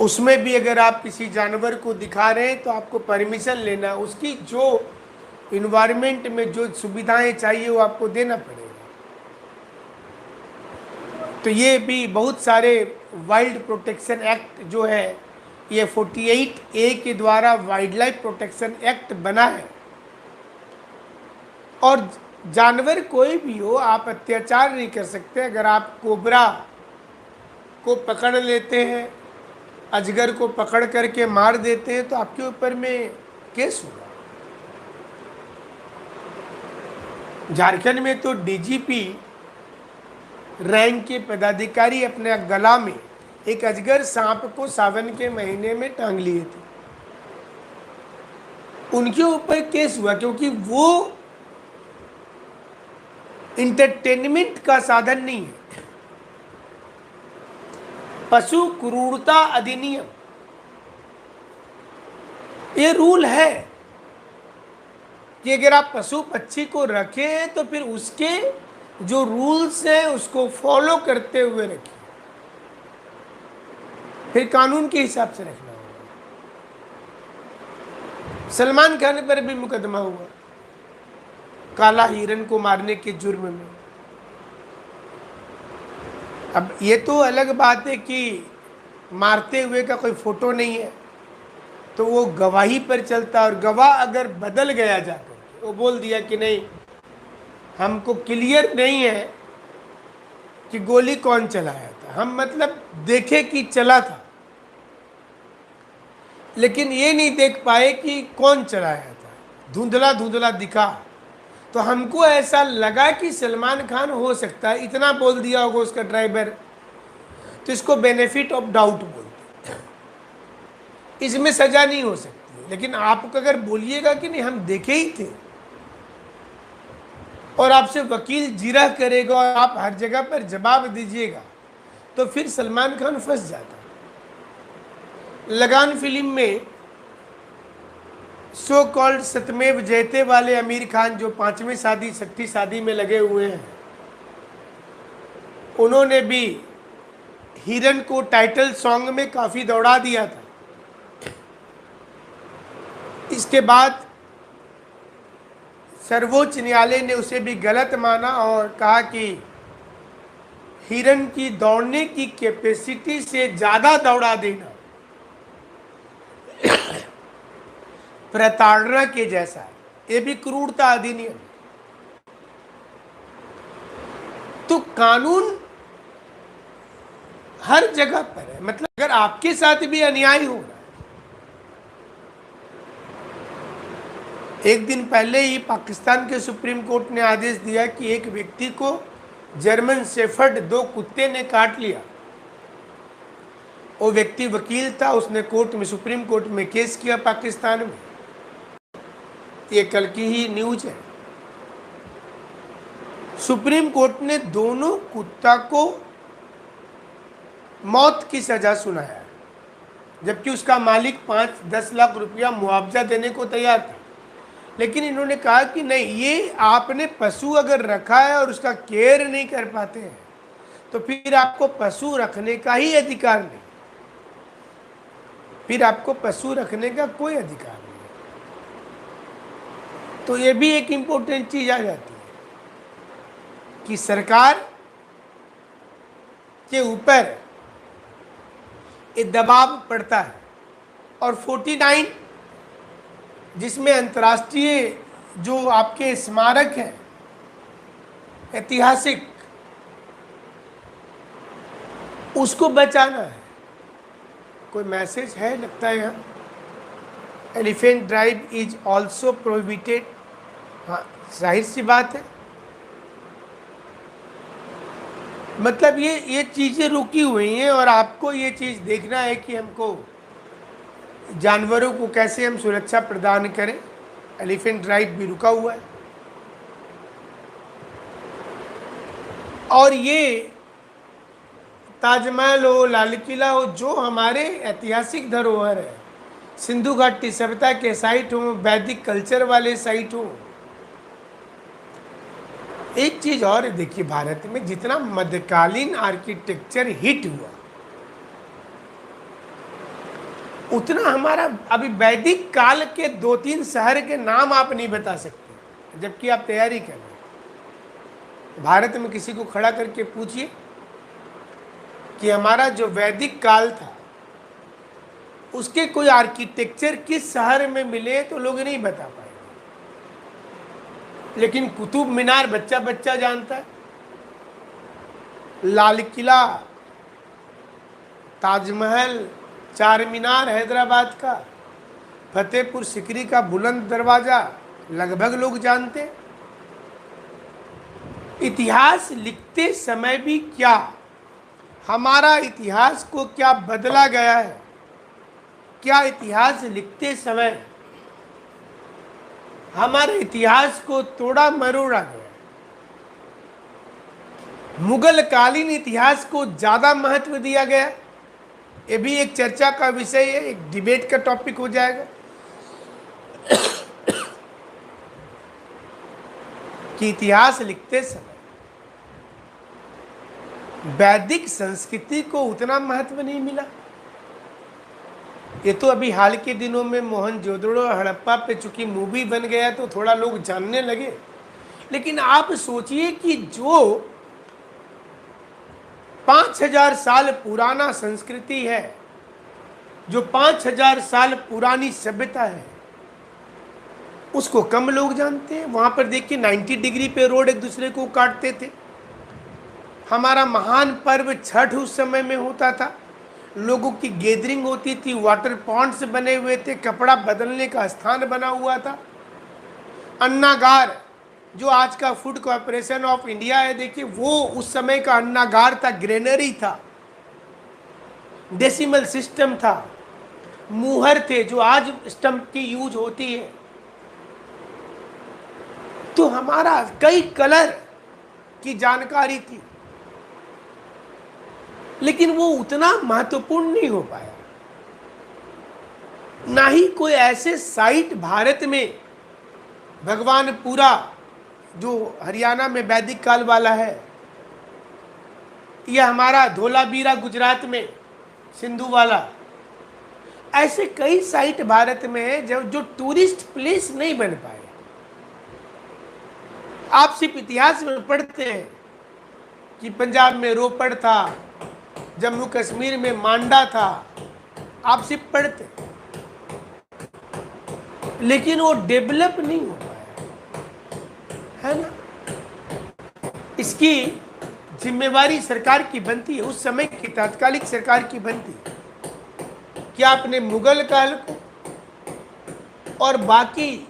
उसमें भी अगर आप किसी जानवर को दिखा रहे हैं तो आपको परमिशन लेना, उसकी जो इन्वायरमेंट में जो सुविधाएं चाहिए वो आपको देना पड़ेगा। तो ये भी बहुत सारे वाइल्ड प्रोटेक्शन एक्ट जो है, ये 48A के द्वारा वाइल्ड लाइफ प्रोटेक्शन एक्ट बना है। और जानवर कोई भी हो, आप अत्याचार नहीं कर सकते। अगर आप कोबरा को पकड़ लेते हैं, अजगर को पकड़ करके मार देते हैं, तो आपके ऊपर में केस होगा। झारखंड में तो डीजीपी रैंक के पदाधिकारी अपने गला में एक अजगर सांप को सावन के महीने में टांग लिए थे। उनके ऊपर केस हुआ क्योंकि वो इंटरटेनमेंट का साधन नहीं है। पशु क्रूरता अधिनियम ये रूल है कि अगर आप पशु पक्षी को रखें तो फिर उसके जो रूल्स हैं उसको फॉलो करते हुए रखिए, फिर कानून के हिसाब से रखना होगा। सलमान खान पर भी मुकदमा हुआ काला हिरन को मारने के जुर्म में। अब ये तो अलग बात है कि मारते हुए का कोई फोटो नहीं है तो वो गवाही पर चलता, और गवाह अगर बदल गया जाकर वो बोल दिया कि नहीं हमको क्लियर नहीं है कि गोली कौन चलाया था, हम मतलब देखे कि चला था लेकिन ये नहीं देख पाए कि कौन चलाया था, धुंधला धुंधला दिखा, तो हमको ऐसा लगा कि सलमान खान हो सकता है, इतना बोल दिया होगा उसका ड्राइवर, तो इसको बेनिफिट ऑफ डाउट बोलते हैं। इसमें सजा नहीं हो सकती। लेकिन आपको अगर बोलिएगा कि नहीं हम देखे ही थे और आपसे वकील जिरह करेगा और आप हर जगह पर जवाब दीजिएगा, तो फिर सलमान खान फंस जाता। लगान फिल्म में सो कॉल्ड सत्यमेव जयते वाले आमिर खान जो 5वीं शादी 6ठी शादी में लगे हुए हैं, उन्होंने भी हिरन को टाइटल सॉन्ग में काफी दौड़ा दिया था। इसके बाद सर्वोच्च न्यायालय ने उसे भी गलत माना और कहा कि हिरन की दौड़ने की कैपेसिटी से ज्यादा दौड़ा देना प्रताड़ना के जैसा है, ये भी क्रूरता अधिनियम। तो कानून हर जगह पर है। मतलब अगर आपके साथ भी अन्याय हो रहा है, एक दिन पहले ही पाकिस्तान के सुप्रीम कोर्ट ने आदेश दिया कि एक व्यक्ति को जर्मन शेफर्ड 2 कुत्ते ने काट लिया। वो व्यक्ति वकील था, उसने कोर्ट में, सुप्रीम कोर्ट में केस किया पाकिस्तान में। ये कल की ही न्यूज है। सुप्रीम कोर्ट ने दोनों कुत्ता को मौत की सजा सुनाया, जबकि उसका मालिक 5-10 लाख रुपया मुआवजा देने को तैयार था। लेकिन इन्होंने कहा कि नहीं, ये आपने पशु अगर रखा है और उसका केयर नहीं कर पाते हैं तो फिर आपको पशु रखने का ही अधिकार नहीं, फिर आपको पशु रखने का कोई अधिकार नहीं। तो ये भी एक इंपॉर्टेंट चीज आ जाती है कि सरकार के ऊपर ये दबाव पड़ता है। और 49 जिसमें अंतर्राष्ट्रीय जो आपके स्मारक हैं ऐतिहासिक, उसको बचाना है। कोई मैसेज है लगता है यहाँ, elephant drive is also prohibited. हाँ, जाहिर सी बात है, मतलब ये चीज़ें रुकी हुई हैं और आपको ये चीज़ देखना है कि हमको जानवरों को कैसे हम सुरक्षा प्रदान करें। एलिफेंट ड्राइव भी रुका हुआ है। और ये ताजमहल हो, लाल किला हो, जो हमारे ऐतिहासिक धरोहर है, सिंधु घाटी सभ्यता के साइट हों, वैदिक कल्चर वाले साइट हों। एक चीज और देखिए, भारत में जितना मध्यकालीन आर्किटेक्चर हिट हुआ उतना हमारा अभी वैदिक काल के 2-3 शहर के नाम आप नहीं बता सकते, जबकि आप तैयारी कर रहे हैं। भारत में किसी को खड़ा करके पूछिए कि हमारा जो वैदिक काल था उसके कोई आर्किटेक्चर किस शहर में मिले तो लोग नहीं बता पाएंगे। लेकिन कुतुब मीनार बच्चा बच्चा जानता है, लाल किला, ताजमहल, चार मीनार हैदराबाद का, फतेहपुर सिकरी का बुलंद दरवाजा लगभग लोग जानते। इतिहास लिखते समय भी क्या हमारा इतिहास को क्या बदला गया है, क्या इतिहास लिखते समय हमारे इतिहास को तोड़ा मरोड़ा गया। मुगल कालीन इतिहास को ज्यादा महत्व दिया गया, ये भी एक चर्चा का विषय है, एक डिबेट का टॉपिक हो जाएगा कि इतिहास लिखते समय वैदिक संस्कृति को उतना महत्व नहीं मिला। ये तो अभी हाल के दिनों में मोहनजोदड़ो हड़प्पा पे चूंकि मूवी बन गया तो थोड़ा लोग जानने लगे। लेकिन आप सोचिए कि जो 5000 साल पुराना संस्कृति है, जो 5000 साल पुरानी सभ्यता है, उसको कम लोग जानते हैं। वहां पर देखिए 90 डिग्री पे रोड एक दूसरे को काटते थे। हमारा महान पर्व छठ उस समय में होता था, लोगों की गैदरिंग होती थी, वाटर पॉन्ड्स बने हुए थे, कपड़ा बदलने का स्थान बना हुआ था। अन्नागार जो आज का फूड कॉर्पोरेशन ऑफ इंडिया है, देखिए वो उस समय का अन्नागार था, ग्रेनरी था, डेसिमल सिस्टम था, मुहर थे जो आज स्टंप की यूज होती है। तो हमारा कई कलर की जानकारी थी, लेकिन वो उतना महत्वपूर्ण नहीं हो पाया। ना ही कोई ऐसे साइट भारत में, भगवानपुरा जो हरियाणा में वैदिक काल वाला है, यह हमारा धोलावीरा गुजरात में सिंधु वाला, ऐसे कई साइट भारत में है जो टूरिस्ट प्लेस नहीं बन पाए। आप सिर्फ इतिहास में पढ़ते हैं कि पंजाब में रोपड़ था, जम्मू कश्मीर में मांडा था, आप सिर्फ पढ़ते, लेकिन वो डेवलप नहीं हो पाया, है ना। इसकी जिम्मेवारी सरकार की बनती है, उस समय की तात्कालिक सरकार की बनती है कि आपने मुगल काल को और बाकी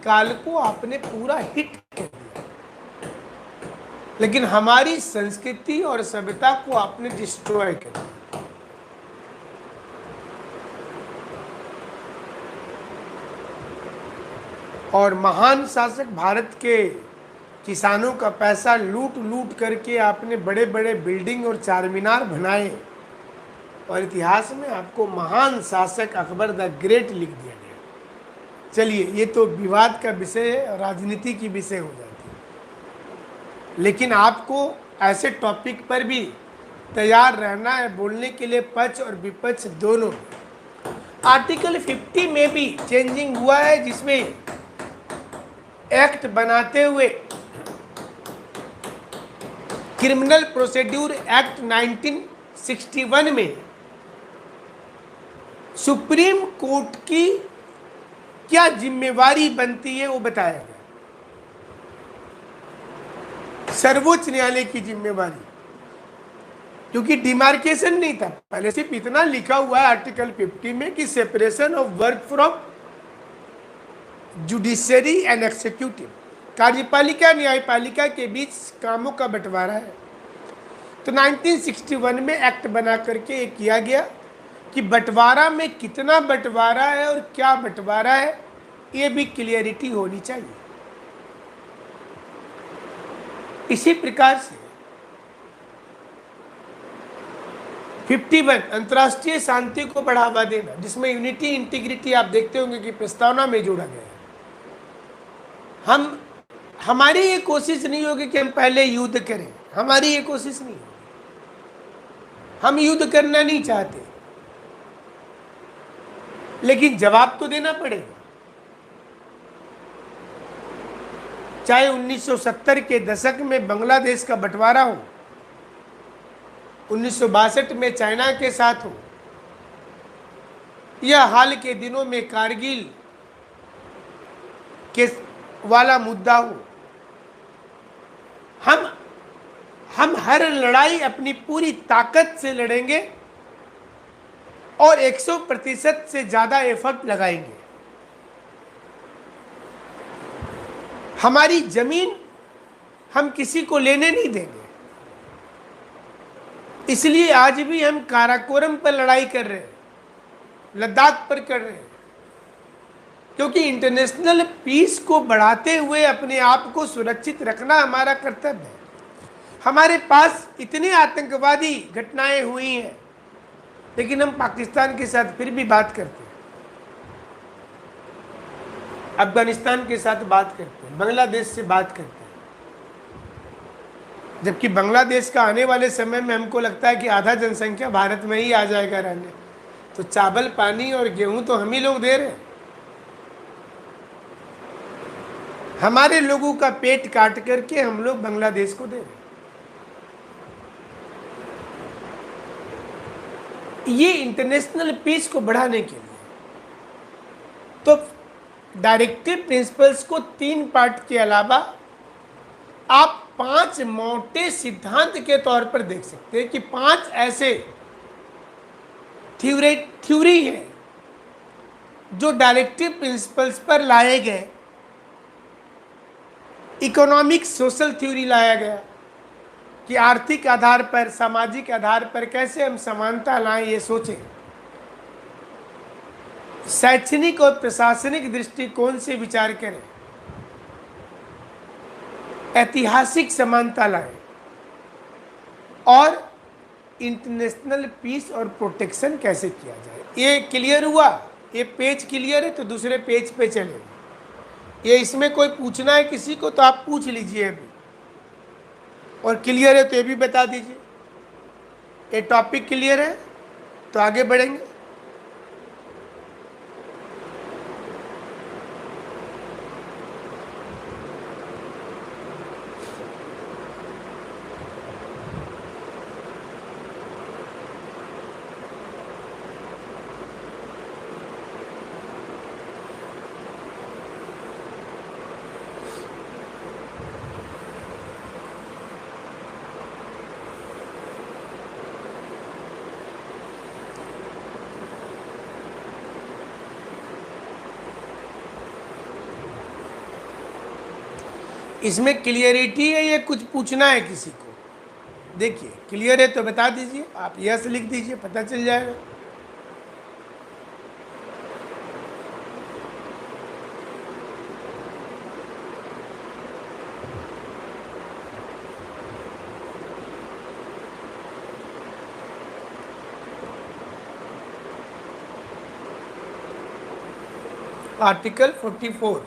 काल को आपने पूरा हिट कर दिया, लेकिन हमारी संस्कृति और सभ्यता को आपने डिस्ट्रॉय कर दिया। और महान शासक भारत के किसानों का पैसा लूट लूट करके आपने बड़े बड़े बिल्डिंग और चार मीनार बनाए, और इतिहास में आपको महान शासक अकबर द ग्रेट लिख दिया गया। चलिए, ये तो विवाद का विषय है और राजनीति की विषय हो जाती है, लेकिन आपको ऐसे टॉपिक पर भी तैयार रहना है बोलने के लिए, पक्ष और विपक्ष दोनों। आर्टिकल 50 में भी चेंजिंग हुआ है, जिसमें एक्ट बनाते हुए क्रिमिनल प्रोसीड्यूर एक्ट 1961 में सुप्रीम कोर्ट की क्या जिम्मेवारी बनती है वो बताया गया। सर्वोच्च न्यायालय की जिम्मेवारी, क्योंकि डिमार्केशन नहीं था पहले, सिर्फ इतना लिखा हुआ है आर्टिकल 50 में कि separation of work from judiciary and executive, कार्यपालिका न्यायपालिका के बीच कामों का बंटवारा है। तो 1961 में एक्ट बना करके ये किया गया कि बंटवारा में कितना बंटवारा है और क्या बंटवारा है, ये भी क्लियरिटी होनी चाहिए। इसी प्रकार से 51 अंतर्राष्ट्रीय शांति को बढ़ावा देना, जिसमें यूनिटी इंटीग्रिटी आप देखते होंगे कि प्रस्तावना में जोड़ा गया है। हमारी ये कोशिश नहीं होगी कि हम पहले युद्ध करें, हमारी ये कोशिश नहीं होगी, हम युद्ध करना नहीं चाहते, लेकिन जवाब तो देना पड़ेगा। चाहे 1970 के दशक में बांग्लादेश का बंटवारा हो, 1962 में चाइना के साथ हो, या हाल के दिनों में कारगिल के वाला मुद्दा हो, हम हर लड़ाई अपनी पूरी ताकत से लड़ेंगे और 100% से ज़्यादा एफर्ट लगाएंगे। हमारी जमीन हम किसी को लेने नहीं देंगे, इसलिए आज भी हम काराकोरम पर लड़ाई कर रहे हैं, लद्दाख पर कर रहे हैं, क्योंकि इंटरनेशनल पीस को बढ़ाते हुए अपने आप को सुरक्षित रखना हमारा कर्तव्य है। हमारे पास इतनी आतंकवादी घटनाएं हुई हैं, लेकिन हम पाकिस्तान के साथ फिर भी बात करते हैं, अफगानिस्तान के साथ बात करते हैं, बांग्लादेश से बात करते हैं, जबकि बांग्लादेश का आने वाले समय में हमको लगता है कि आधा जनसंख्या भारत में ही आ जाएगा रहने। तो चावल, पानी और गेहूं तो हम ही लोग दे रहे हैं। हमारे लोगों का पेट काट करके हम लोग बांग्लादेश को दे रहे हैं। ये इंटरनेशनल पीस को बढ़ाने के लिए तो डायरेक्टिव प्रिंसिपल्स को 3 पार्ट के अलावा आप 5 मोटे सिद्धांत के तौर पर देख सकते हैं कि 5 ऐसे थ्योरी है जो डायरेक्टिव प्रिंसिपल्स पर लाए गए। इकोनॉमिक सोशल थ्योरी लाया गया कि आर्थिक आधार पर, सामाजिक आधार पर कैसे हम समानता लाएं, ये सोचें। शैक्षणिक और प्रशासनिक दृष्टिकोण से विचार करें, ऐतिहासिक समानता लाएं, और इंटरनेशनल पीस और प्रोटेक्शन कैसे किया जाए। ये क्लियर हुआ, ये पेज क्लियर है तो दूसरे पेज पे चलें। ये इसमें कोई पूछना है किसी को तो आप पूछ लीजिए अभी, और क्लियर है तो ये भी बता दीजिए। ये टॉपिक क्लियर है तो आगे बढ़ेंगे। इसमें क्लियरिटी है, ये कुछ पूछना है किसी को? देखिए क्लियर है तो बता दीजिए, आप यस लिख दीजिए, पता चल जाएगा। आर्टिकल 44।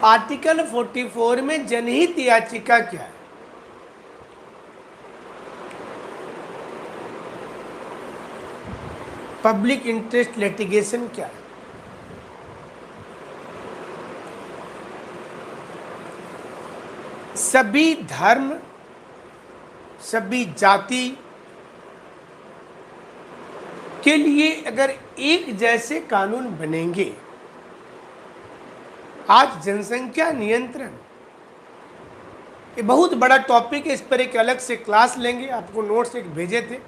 आर्टिकल 44 में जनहित याचिका क्या है? पब्लिक इंटरेस्ट लिटिगेशन क्या है? सभी धर्म, सभी जाति के लिए अगर एक जैसे कानून बनेंगे, आज जनसंख्या नियंत्रण ये बहुत बड़ा टॉपिक है, इस पर एक अलग से क्लास लेंगे, आपको नोट्स एक भेजे थे,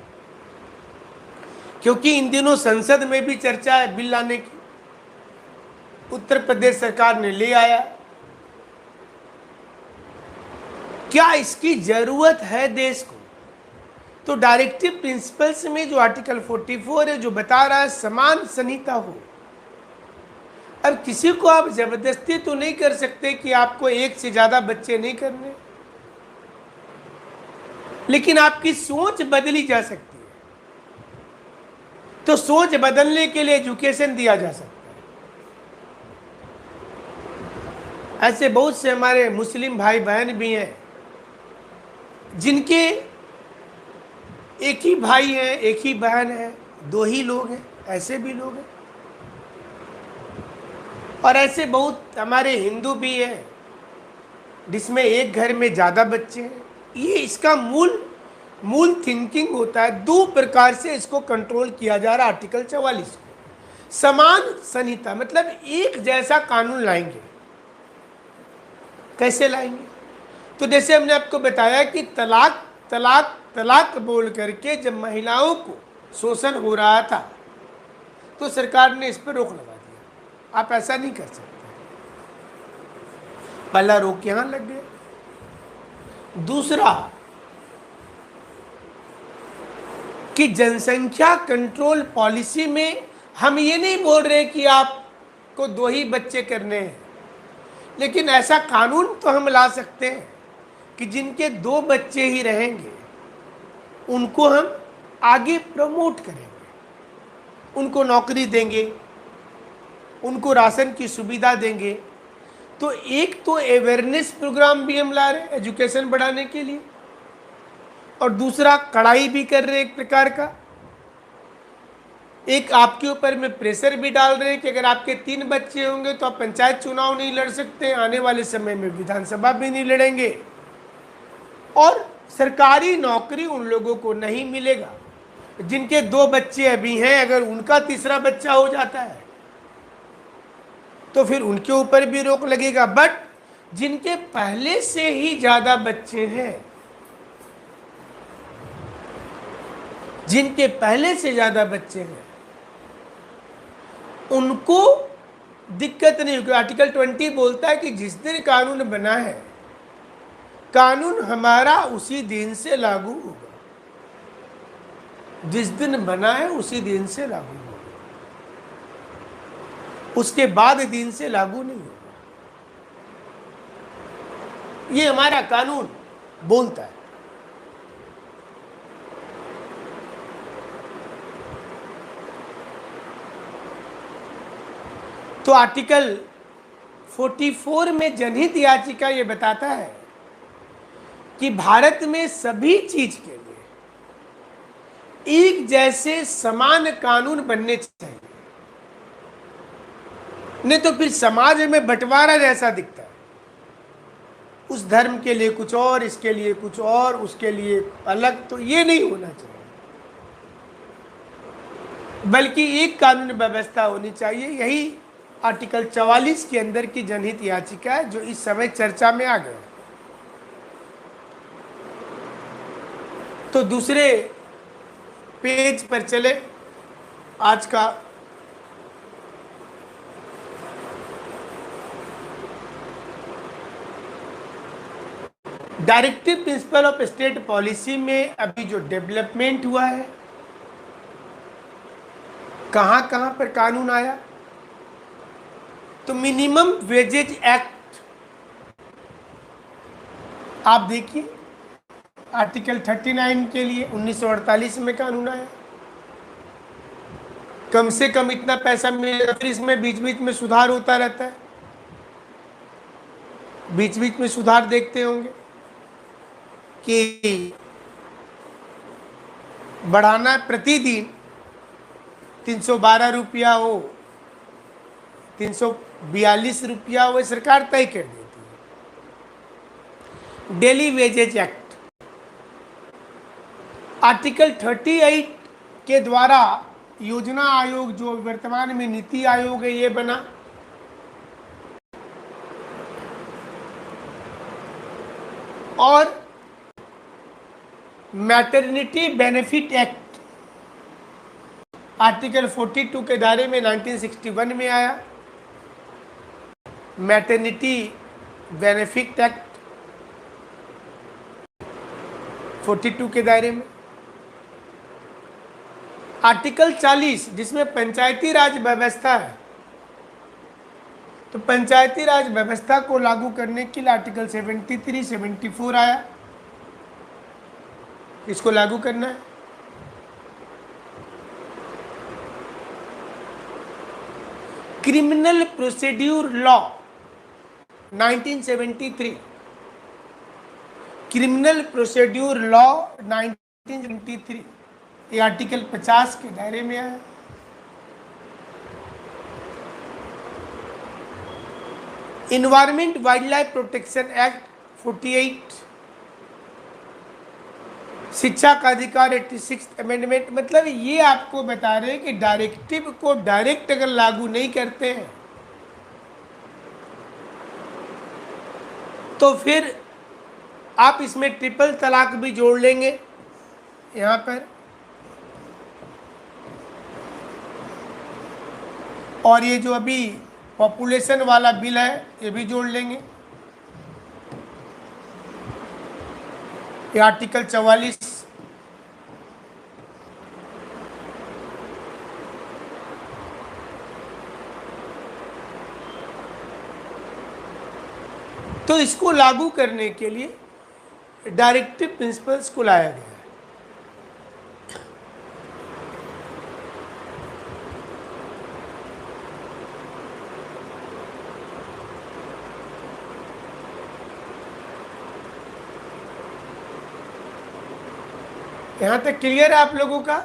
क्योंकि इन दिनों संसद में भी चर्चा है बिल लाने की। उत्तर प्रदेश सरकार ने ले आया। क्या इसकी जरूरत है देश को? तो डायरेक्टिव प्रिंसिपल्स में जो आर्टिकल 44 है, जो बता रहा है समान संहिता हो। अब किसी को आप जबरदस्ती तो नहीं कर सकते कि आपको एक से ज्यादा बच्चे नहीं करने, लेकिन आपकी सोच बदली जा सकती है। तो सोच बदलने के लिए एजुकेशन दिया जा सकता है। ऐसे बहुत से हमारे मुस्लिम भाई बहन भी हैं जिनके एक ही भाई है, एक ही बहन है, दो ही लोग हैं, ऐसे भी लोग हैं। और ऐसे बहुत हमारे हिंदू भी हैं जिसमें एक घर में ज़्यादा बच्चे हैं। ये इसका मूल थिंकिंग होता है। दो प्रकार से इसको कंट्रोल किया जा रहा है। आर्टिकल 44 समान संहिता, मतलब एक जैसा कानून लाएंगे। कैसे लाएंगे? तो जैसे हमने आपको बताया कि तलाक तलाक तलाक बोल करके जब महिलाओं को शोषण हो रहा था तो सरकार ने इस पर रोक लगा दिया। आप ऐसा नहीं कर सकते। पहला रोक यहां लग गया। दूसरा कि जनसंख्या कंट्रोल पॉलिसी में हम ये नहीं बोल रहे कि आपको 2 ही बच्चे करने हैं, लेकिन ऐसा कानून तो हम ला सकते हैं कि जिनके 2 बच्चे ही रहेंगे उनको हम आगे प्रमोट करेंगे, उनको नौकरी देंगे, उनको राशन की सुविधा देंगे। तो एक तो अवेयरनेस प्रोग्राम भी हम ला रहे हैं एजुकेशन बढ़ाने के लिए, और दूसरा कड़ाई भी कर रहे हैं एक प्रकार का। एक आपके ऊपर में प्रेशर भी डाल रहे हैं कि अगर आपके 3 बच्चे होंगे तो आप पंचायत चुनाव नहीं लड़ सकते, आने वाले समय में विधानसभा भी नहीं लड़ेंगे, और सरकारी नौकरी उन लोगों को नहीं मिलेगा जिनके 2 बच्चे अभी हैं। अगर उनका तीसरा बच्चा हो जाता है तो फिर उनके ऊपर भी रोक लगेगा। बट जिनके पहले से ही ज्यादा बच्चे हैं, जिनके पहले से ज्यादा बच्चे हैं, उनको दिक्कत नहीं होगी। आर्टिकल 20 बोलता है कि जिस दिन कानून बना है, कानून हमारा उसी दिन से लागू होगा। जिस दिन बना है उसी दिन से लागू होगा, उसके बाद दिन से लागू नहीं होगा। ये हमारा कानून बोलता है। तो आर्टिकल 44 में जनहित याचिका ये बताता है कि भारत में सभी चीज के लिए एक जैसे समान कानून बनने चाहिए, नहीं तो फिर समाज में बंटवारा जैसा दिखता है। उस धर्म के लिए कुछ और, इसके लिए कुछ और, उसके लिए अलग। तो ये नहीं होना चाहिए, बल्कि एक कानून व्यवस्था होनी चाहिए। यही आर्टिकल 44 के अंदर की जनहित याचिका है जो इस समय चर्चा में आ गया। तो दूसरे पेज पर चले। आज का directive principle of state policy में अभी जो डेवलपमेंट हुआ है, कहां कहां पर कानून आया। तो मिनिमम वेजेज एक्ट आप देखिए, आर्टिकल 39 के लिए 1948 में कानून आया। कम से कम इतना पैसा मिलेगा। फिर इसमें बीच बीच में सुधार होता रहता है, बीच बीच में सुधार देखते होंगे कि बढ़ाना है प्रतिदिन 312 रुपया हो, 342 रुपया हो, सरकार तय कर देती है। डेली वेजेज एक्ट आर्टिकल 38 के द्वारा योजना आयोग जो वर्तमान में नीति आयोग है ये बना। और मैटरनिटी बेनिफिट एक्ट आर्टिकल 42 के दायरे में 1961 में आया। मैटरनिटी बेनिफिट एक्ट 42 के दायरे में। आर्टिकल 40 जिसमें पंचायती राज व्यवस्था है, तो पंचायती राज व्यवस्था को लागू करने के लिए आर्टिकल 73, 74 आया, इसको लागू करना है। Criminal procedure law 1973, criminal procedure law 1973 ये आर्टिकल 50 के दायरे में आया। Environment wild life protection act 48, शिक्षा का अधिकार 86 अमेंडमेंट। मतलब ये आपको बता रहे हैं कि डायरेक्टिव को डायरेक्ट अगर लागू नहीं करते हैं तो फिर आप इसमें ट्रिपल तलाक भी जोड़ लेंगे यहाँ पर, और ये जो अभी पॉपुलेशन वाला बिल है ये भी जोड़ लेंगे, ये आर्टिकल 44। तो इसको लागू करने के लिए डायरेक्टिव प्रिंसिपल्स को लाया गया है। यहां तक क्लियर है आप लोगों का?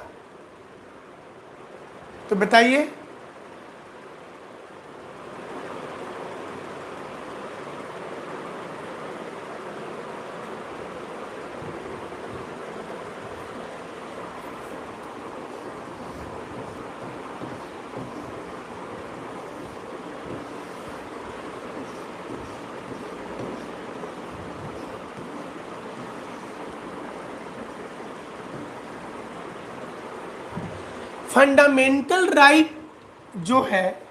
तो बताइए। फंडामेंटल राइट जो है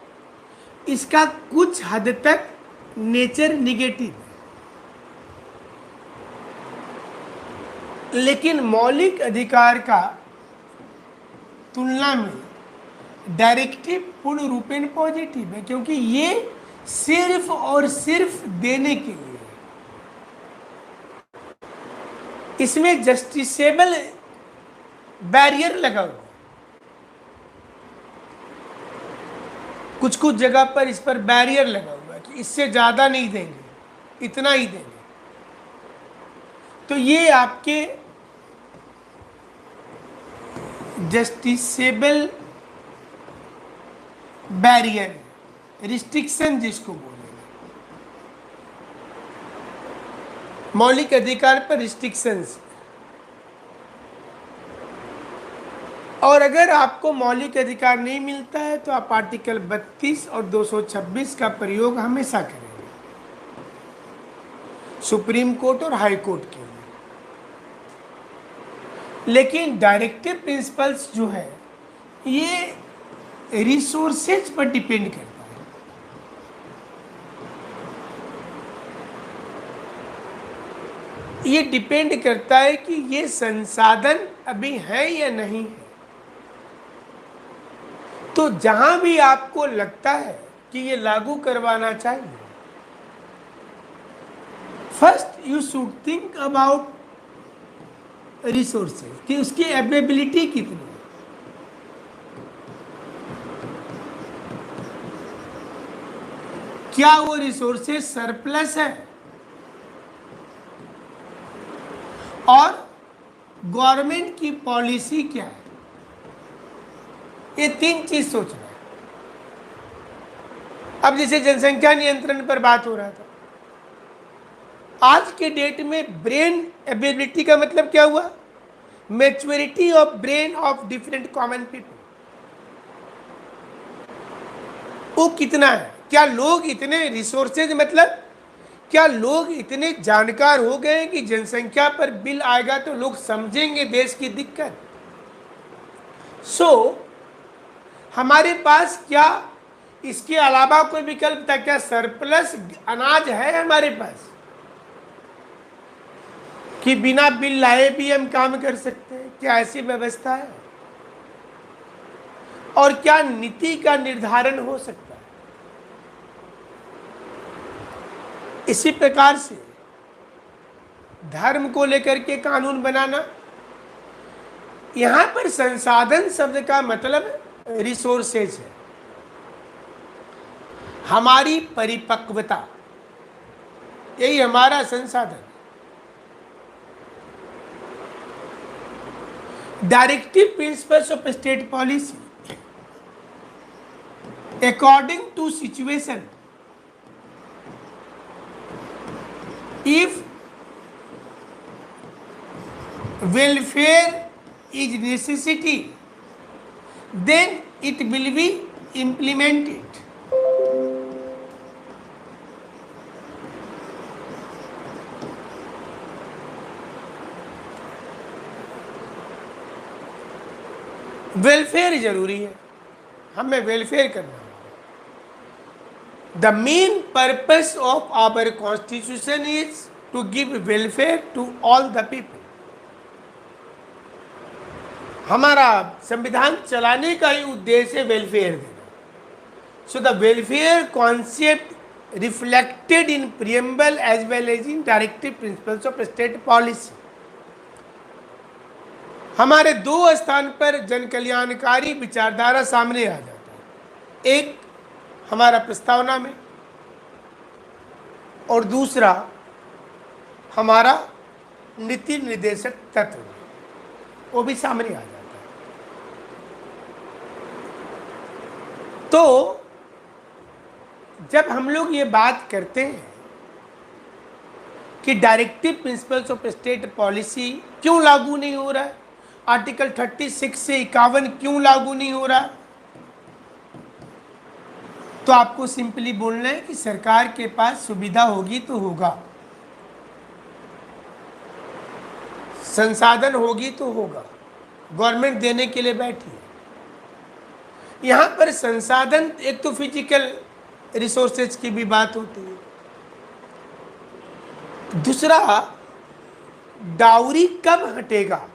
इसका कुछ हद तक नेचर निगेटिव है, लेकिन मौलिक अधिकार का तुलना में डायरेक्टिव पूर्ण रूपेण पॉजिटिव है, क्योंकि ये सिर्फ और सिर्फ देने के लिए, इसमें जस्टिसेबल बैरियर लगा हुआ, कुछ कुछ जगह पर इस पर बैरियर लगा हुआ है कि इससे ज़्यादा नहीं देंगे, इतना ही देंगे। तो ये आपके जस्टिसेबल बैरियर, रिस्ट्रिक्शन जिसको बोलेंगे, मौलिक अधिकार पर रिस्ट्रिक्शंस। और अगर आपको मौलिक अधिकार नहीं मिलता है तो आप आर्टिकल 32 और 226 का प्रयोग हमेशा करेंगे सुप्रीम कोर्ट और हाई कोर्ट के लिए। लेकिन डायरेक्टिव प्रिंसिपल्स जो है ये रिसोर्सेज पर डिपेंड करता है। ये डिपेंड करता है कि ये संसाधन अभी है या नहीं है। तो जहां भी आपको लगता है कि ये लागू करवाना चाहिए, first you should think about resources कि उसकी अवेलेबिलिटी कितनी है। क्या वो रिसोर्सेज सरप्लस है, और गवर्नमेंट की पॉलिसी क्या है। ये तीन चीज सोचना है। अब जैसे जनसंख्या नियंत्रण पर बात हो रहा था, आज के डेट में ब्रेन एबिलिटी का मतलब क्या हुआ, maturity of brain of different common people, वो कितना है। क्या लोग इतने रिसोर्सेज, मतलब क्या लोग इतने जानकार हो गए कि जनसंख्या पर बिल आएगा तो लोग समझेंगे देश की दिक्कत। हमारे पास क्या इसके अलावा कोई विकल्प था, क्या सरप्लस अनाज है हमारे पास कि बिना बिल लाए भी हम काम कर सकते हैं, क्या ऐसी व्यवस्था है, और क्या नीति का निर्धारण हो सकता है। इसी प्रकार से धर्म को लेकर के कानून बनाना, यहां पर संसाधन शब्द का मतलब रिसोर्सेज है, हमारी परिपक्वता, यही हमारा संसाधन। Directive principles of state policy according to situation, if welfare is necessity, then it will be implemented. Welfare जरूरी है, हमें वेलफेयर करना है। The main purpose of our constitution is to give welfare to all the people. हमारा संविधान चलाने का ही उद्देश्य है वेलफेयर देना। So the welfare concept reflected in preamble as well as in directive principles of state policy. हमारे दो स्थान पर जन कल्याणकारी विचारधारा सामने आ जाता है, एक हमारा प्रस्तावना में, और दूसरा हमारा नीति निर्देशक तत्व में, वो भी सामने आ जाता है। तो जब हम लोग ये बात करते हैं कि directive principles of state policy क्यों लागू नहीं हो रहा है, आर्टिकल 36 से 51 क्यों लागू नहीं हो रहा, तो आपको सिंपली बोलना है कि सरकार के पास सुविधा होगी तो होगा, संसाधन होगी तो होगा, गवर्नमेंट देने के लिए बैठी है। यहां पर संसाधन, एक तो फिजिकल रिसोर्सेज की भी बात होती है, दूसरा डाउरी कब हटेगा,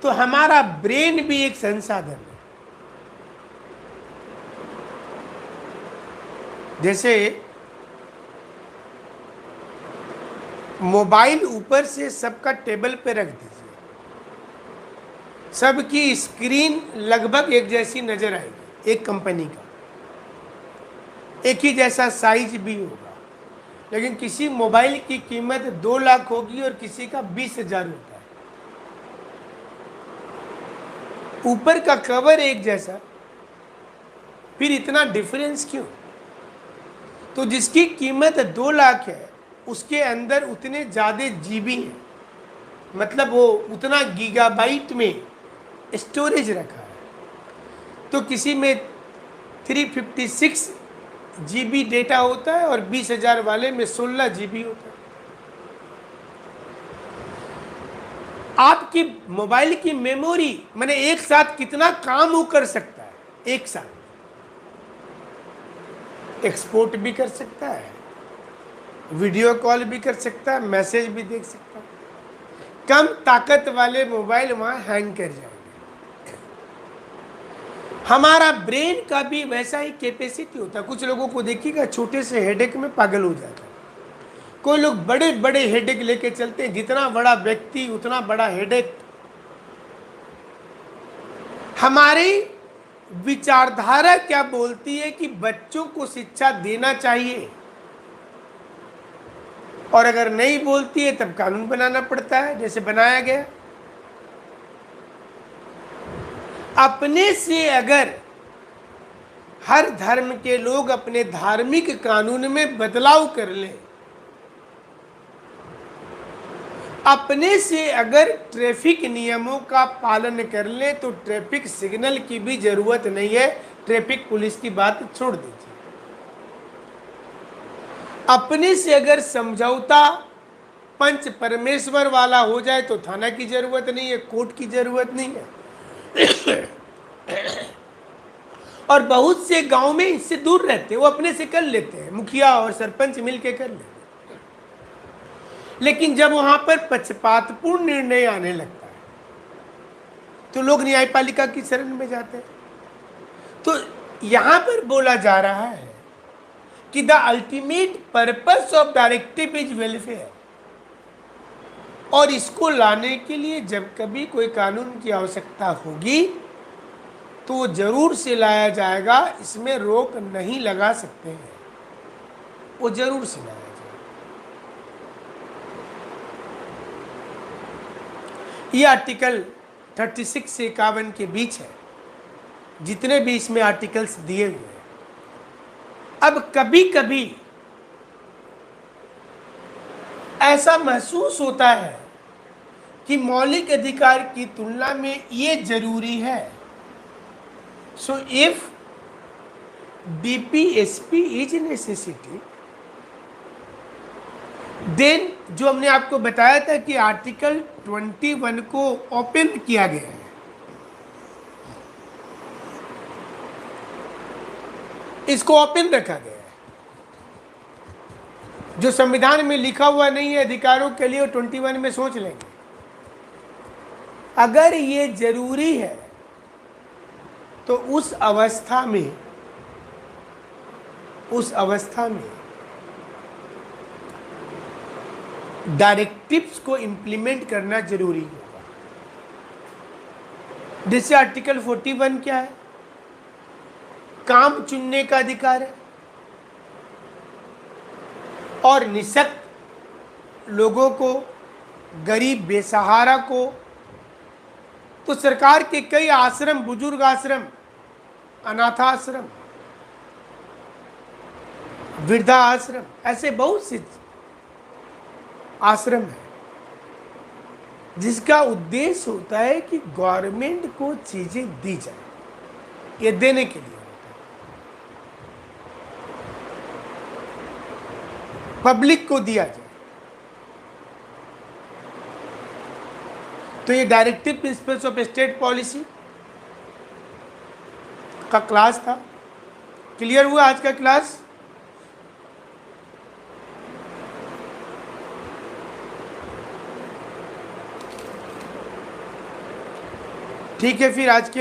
तो हमारा ब्रेन भी एक संसाधन है। जैसे मोबाइल ऊपर से सबका टेबल पे रख दीजिए, सबकी स्क्रीन लगभग एक जैसी नजर आएगी, एक कंपनी का एक ही जैसा साइज भी होगा, लेकिन किसी मोबाइल की कीमत 2 लाख होगी और किसी का 20,000 होता है। ऊपर का कवर एक जैसा, फिर इतना डिफरेंस क्यों। तो जिसकी कीमत 2 लाख है उसके अंदर उतने ज़्यादा जीबी हैं, मतलब वो उतना गीगाबाइट में स्टोरेज रखा है, तो किसी में 356 जीबी डेटा होता है और 20,000 वाले में 16 जीबी होता है। आपकी मोबाइल की मेमोरी माने एक साथ कितना काम वो कर सकता है, एक साथ एक्सपोर्ट भी कर सकता है, वीडियो कॉल भी कर सकता है, मैसेज भी देख सकता है। कम ताकत वाले मोबाइल वहां हैंग कर जाएंगे। हमारा ब्रेन का भी वैसा ही कैपेसिटी होता है। कुछ लोगों को देखिएगा छोटे से हेडेक में पागल हो जाता है, कोई लोग बड़े बड़े हेडेक लेके चलते हैं, जितना बड़ा व्यक्ति उतना बड़ा हेडेक। हमारी विचारधारा क्या बोलती है कि बच्चों को शिक्षा देना चाहिए, और अगर नहीं बोलती है तब कानून बनाना पड़ता है जैसे बनाया गया। अपने से अगर हर धर्म के लोग अपने धार्मिक कानून में बदलाव कर लें, अपने से अगर ट्रैफिक नियमों का पालन कर लें, तो ट्रैफिक सिग्नल की भी जरूरत नहीं है, ट्रैफिक पुलिस की बात छोड़ दीजिए। अपने से अगर समझौता पंच परमेश्वर वाला हो जाए तो थाना की जरूरत नहीं है, कोर्ट की जरूरत नहीं है। और बहुत से गांव में इससे दूर रहते हैं, वो अपने से कर लेते हैं, मुखिया और सरपंच मिलके कर लेते हैं। लेकिन जब वहां पर पक्षपातपूर्ण निर्णय आने लगता है तो लोग न्यायपालिका की शरण में जाते हैं। तो यहां पर बोला जा रहा है कि the ultimate purpose of directive is welfare, और इसको लाने के लिए जब कभी कोई कानून की आवश्यकता होगी तो वो जरूर से लाया जाएगा, इसमें रोक नहीं लगा सकते हैं, वो जरूर से लाया जाएगा। ये आर्टिकल 36 से 51 के बीच है, जितने भी इसमें आर्टिकल्स दिए हुए हैं। अब कभी कभी ऐसा महसूस होता है कि मौलिक अधिकार की तुलना में ये जरूरी है। So if BPSP is necessity, then जो हमने आपको बताया था कि आर्टिकल 21 को ओपन किया गया है, इसको ओपन रखा गया है। जो संविधान में लिखा हुआ नहीं है अधिकारों के लिए, वो 21 में सोच लेंगे। अगर ये जरूरी है तो उस अवस्था में डायरेक्टिव्स को इंप्लीमेंट करना जरूरी होगा। जैसे आर्टिकल 41 क्या है? काम चुनने का अधिकार है, और निःशक्त लोगों को, गरीब बेसहारा को, तो सरकार के कई आश्रम, बुजुर्ग आश्रम, अनाथाश्रम, वृद्धा आश्रम, ऐसे बहुत से आश्रम है जिसका उद्देश्य होता है कि गवर्नमेंट को चीजें दी जाए, ये देने के लिए होता है, पब्लिक को दिया जाए। तो ये directive principles of state policy का क्लास था। क्लियर हुआ आज का क्लास? ठीक है, फिर आज के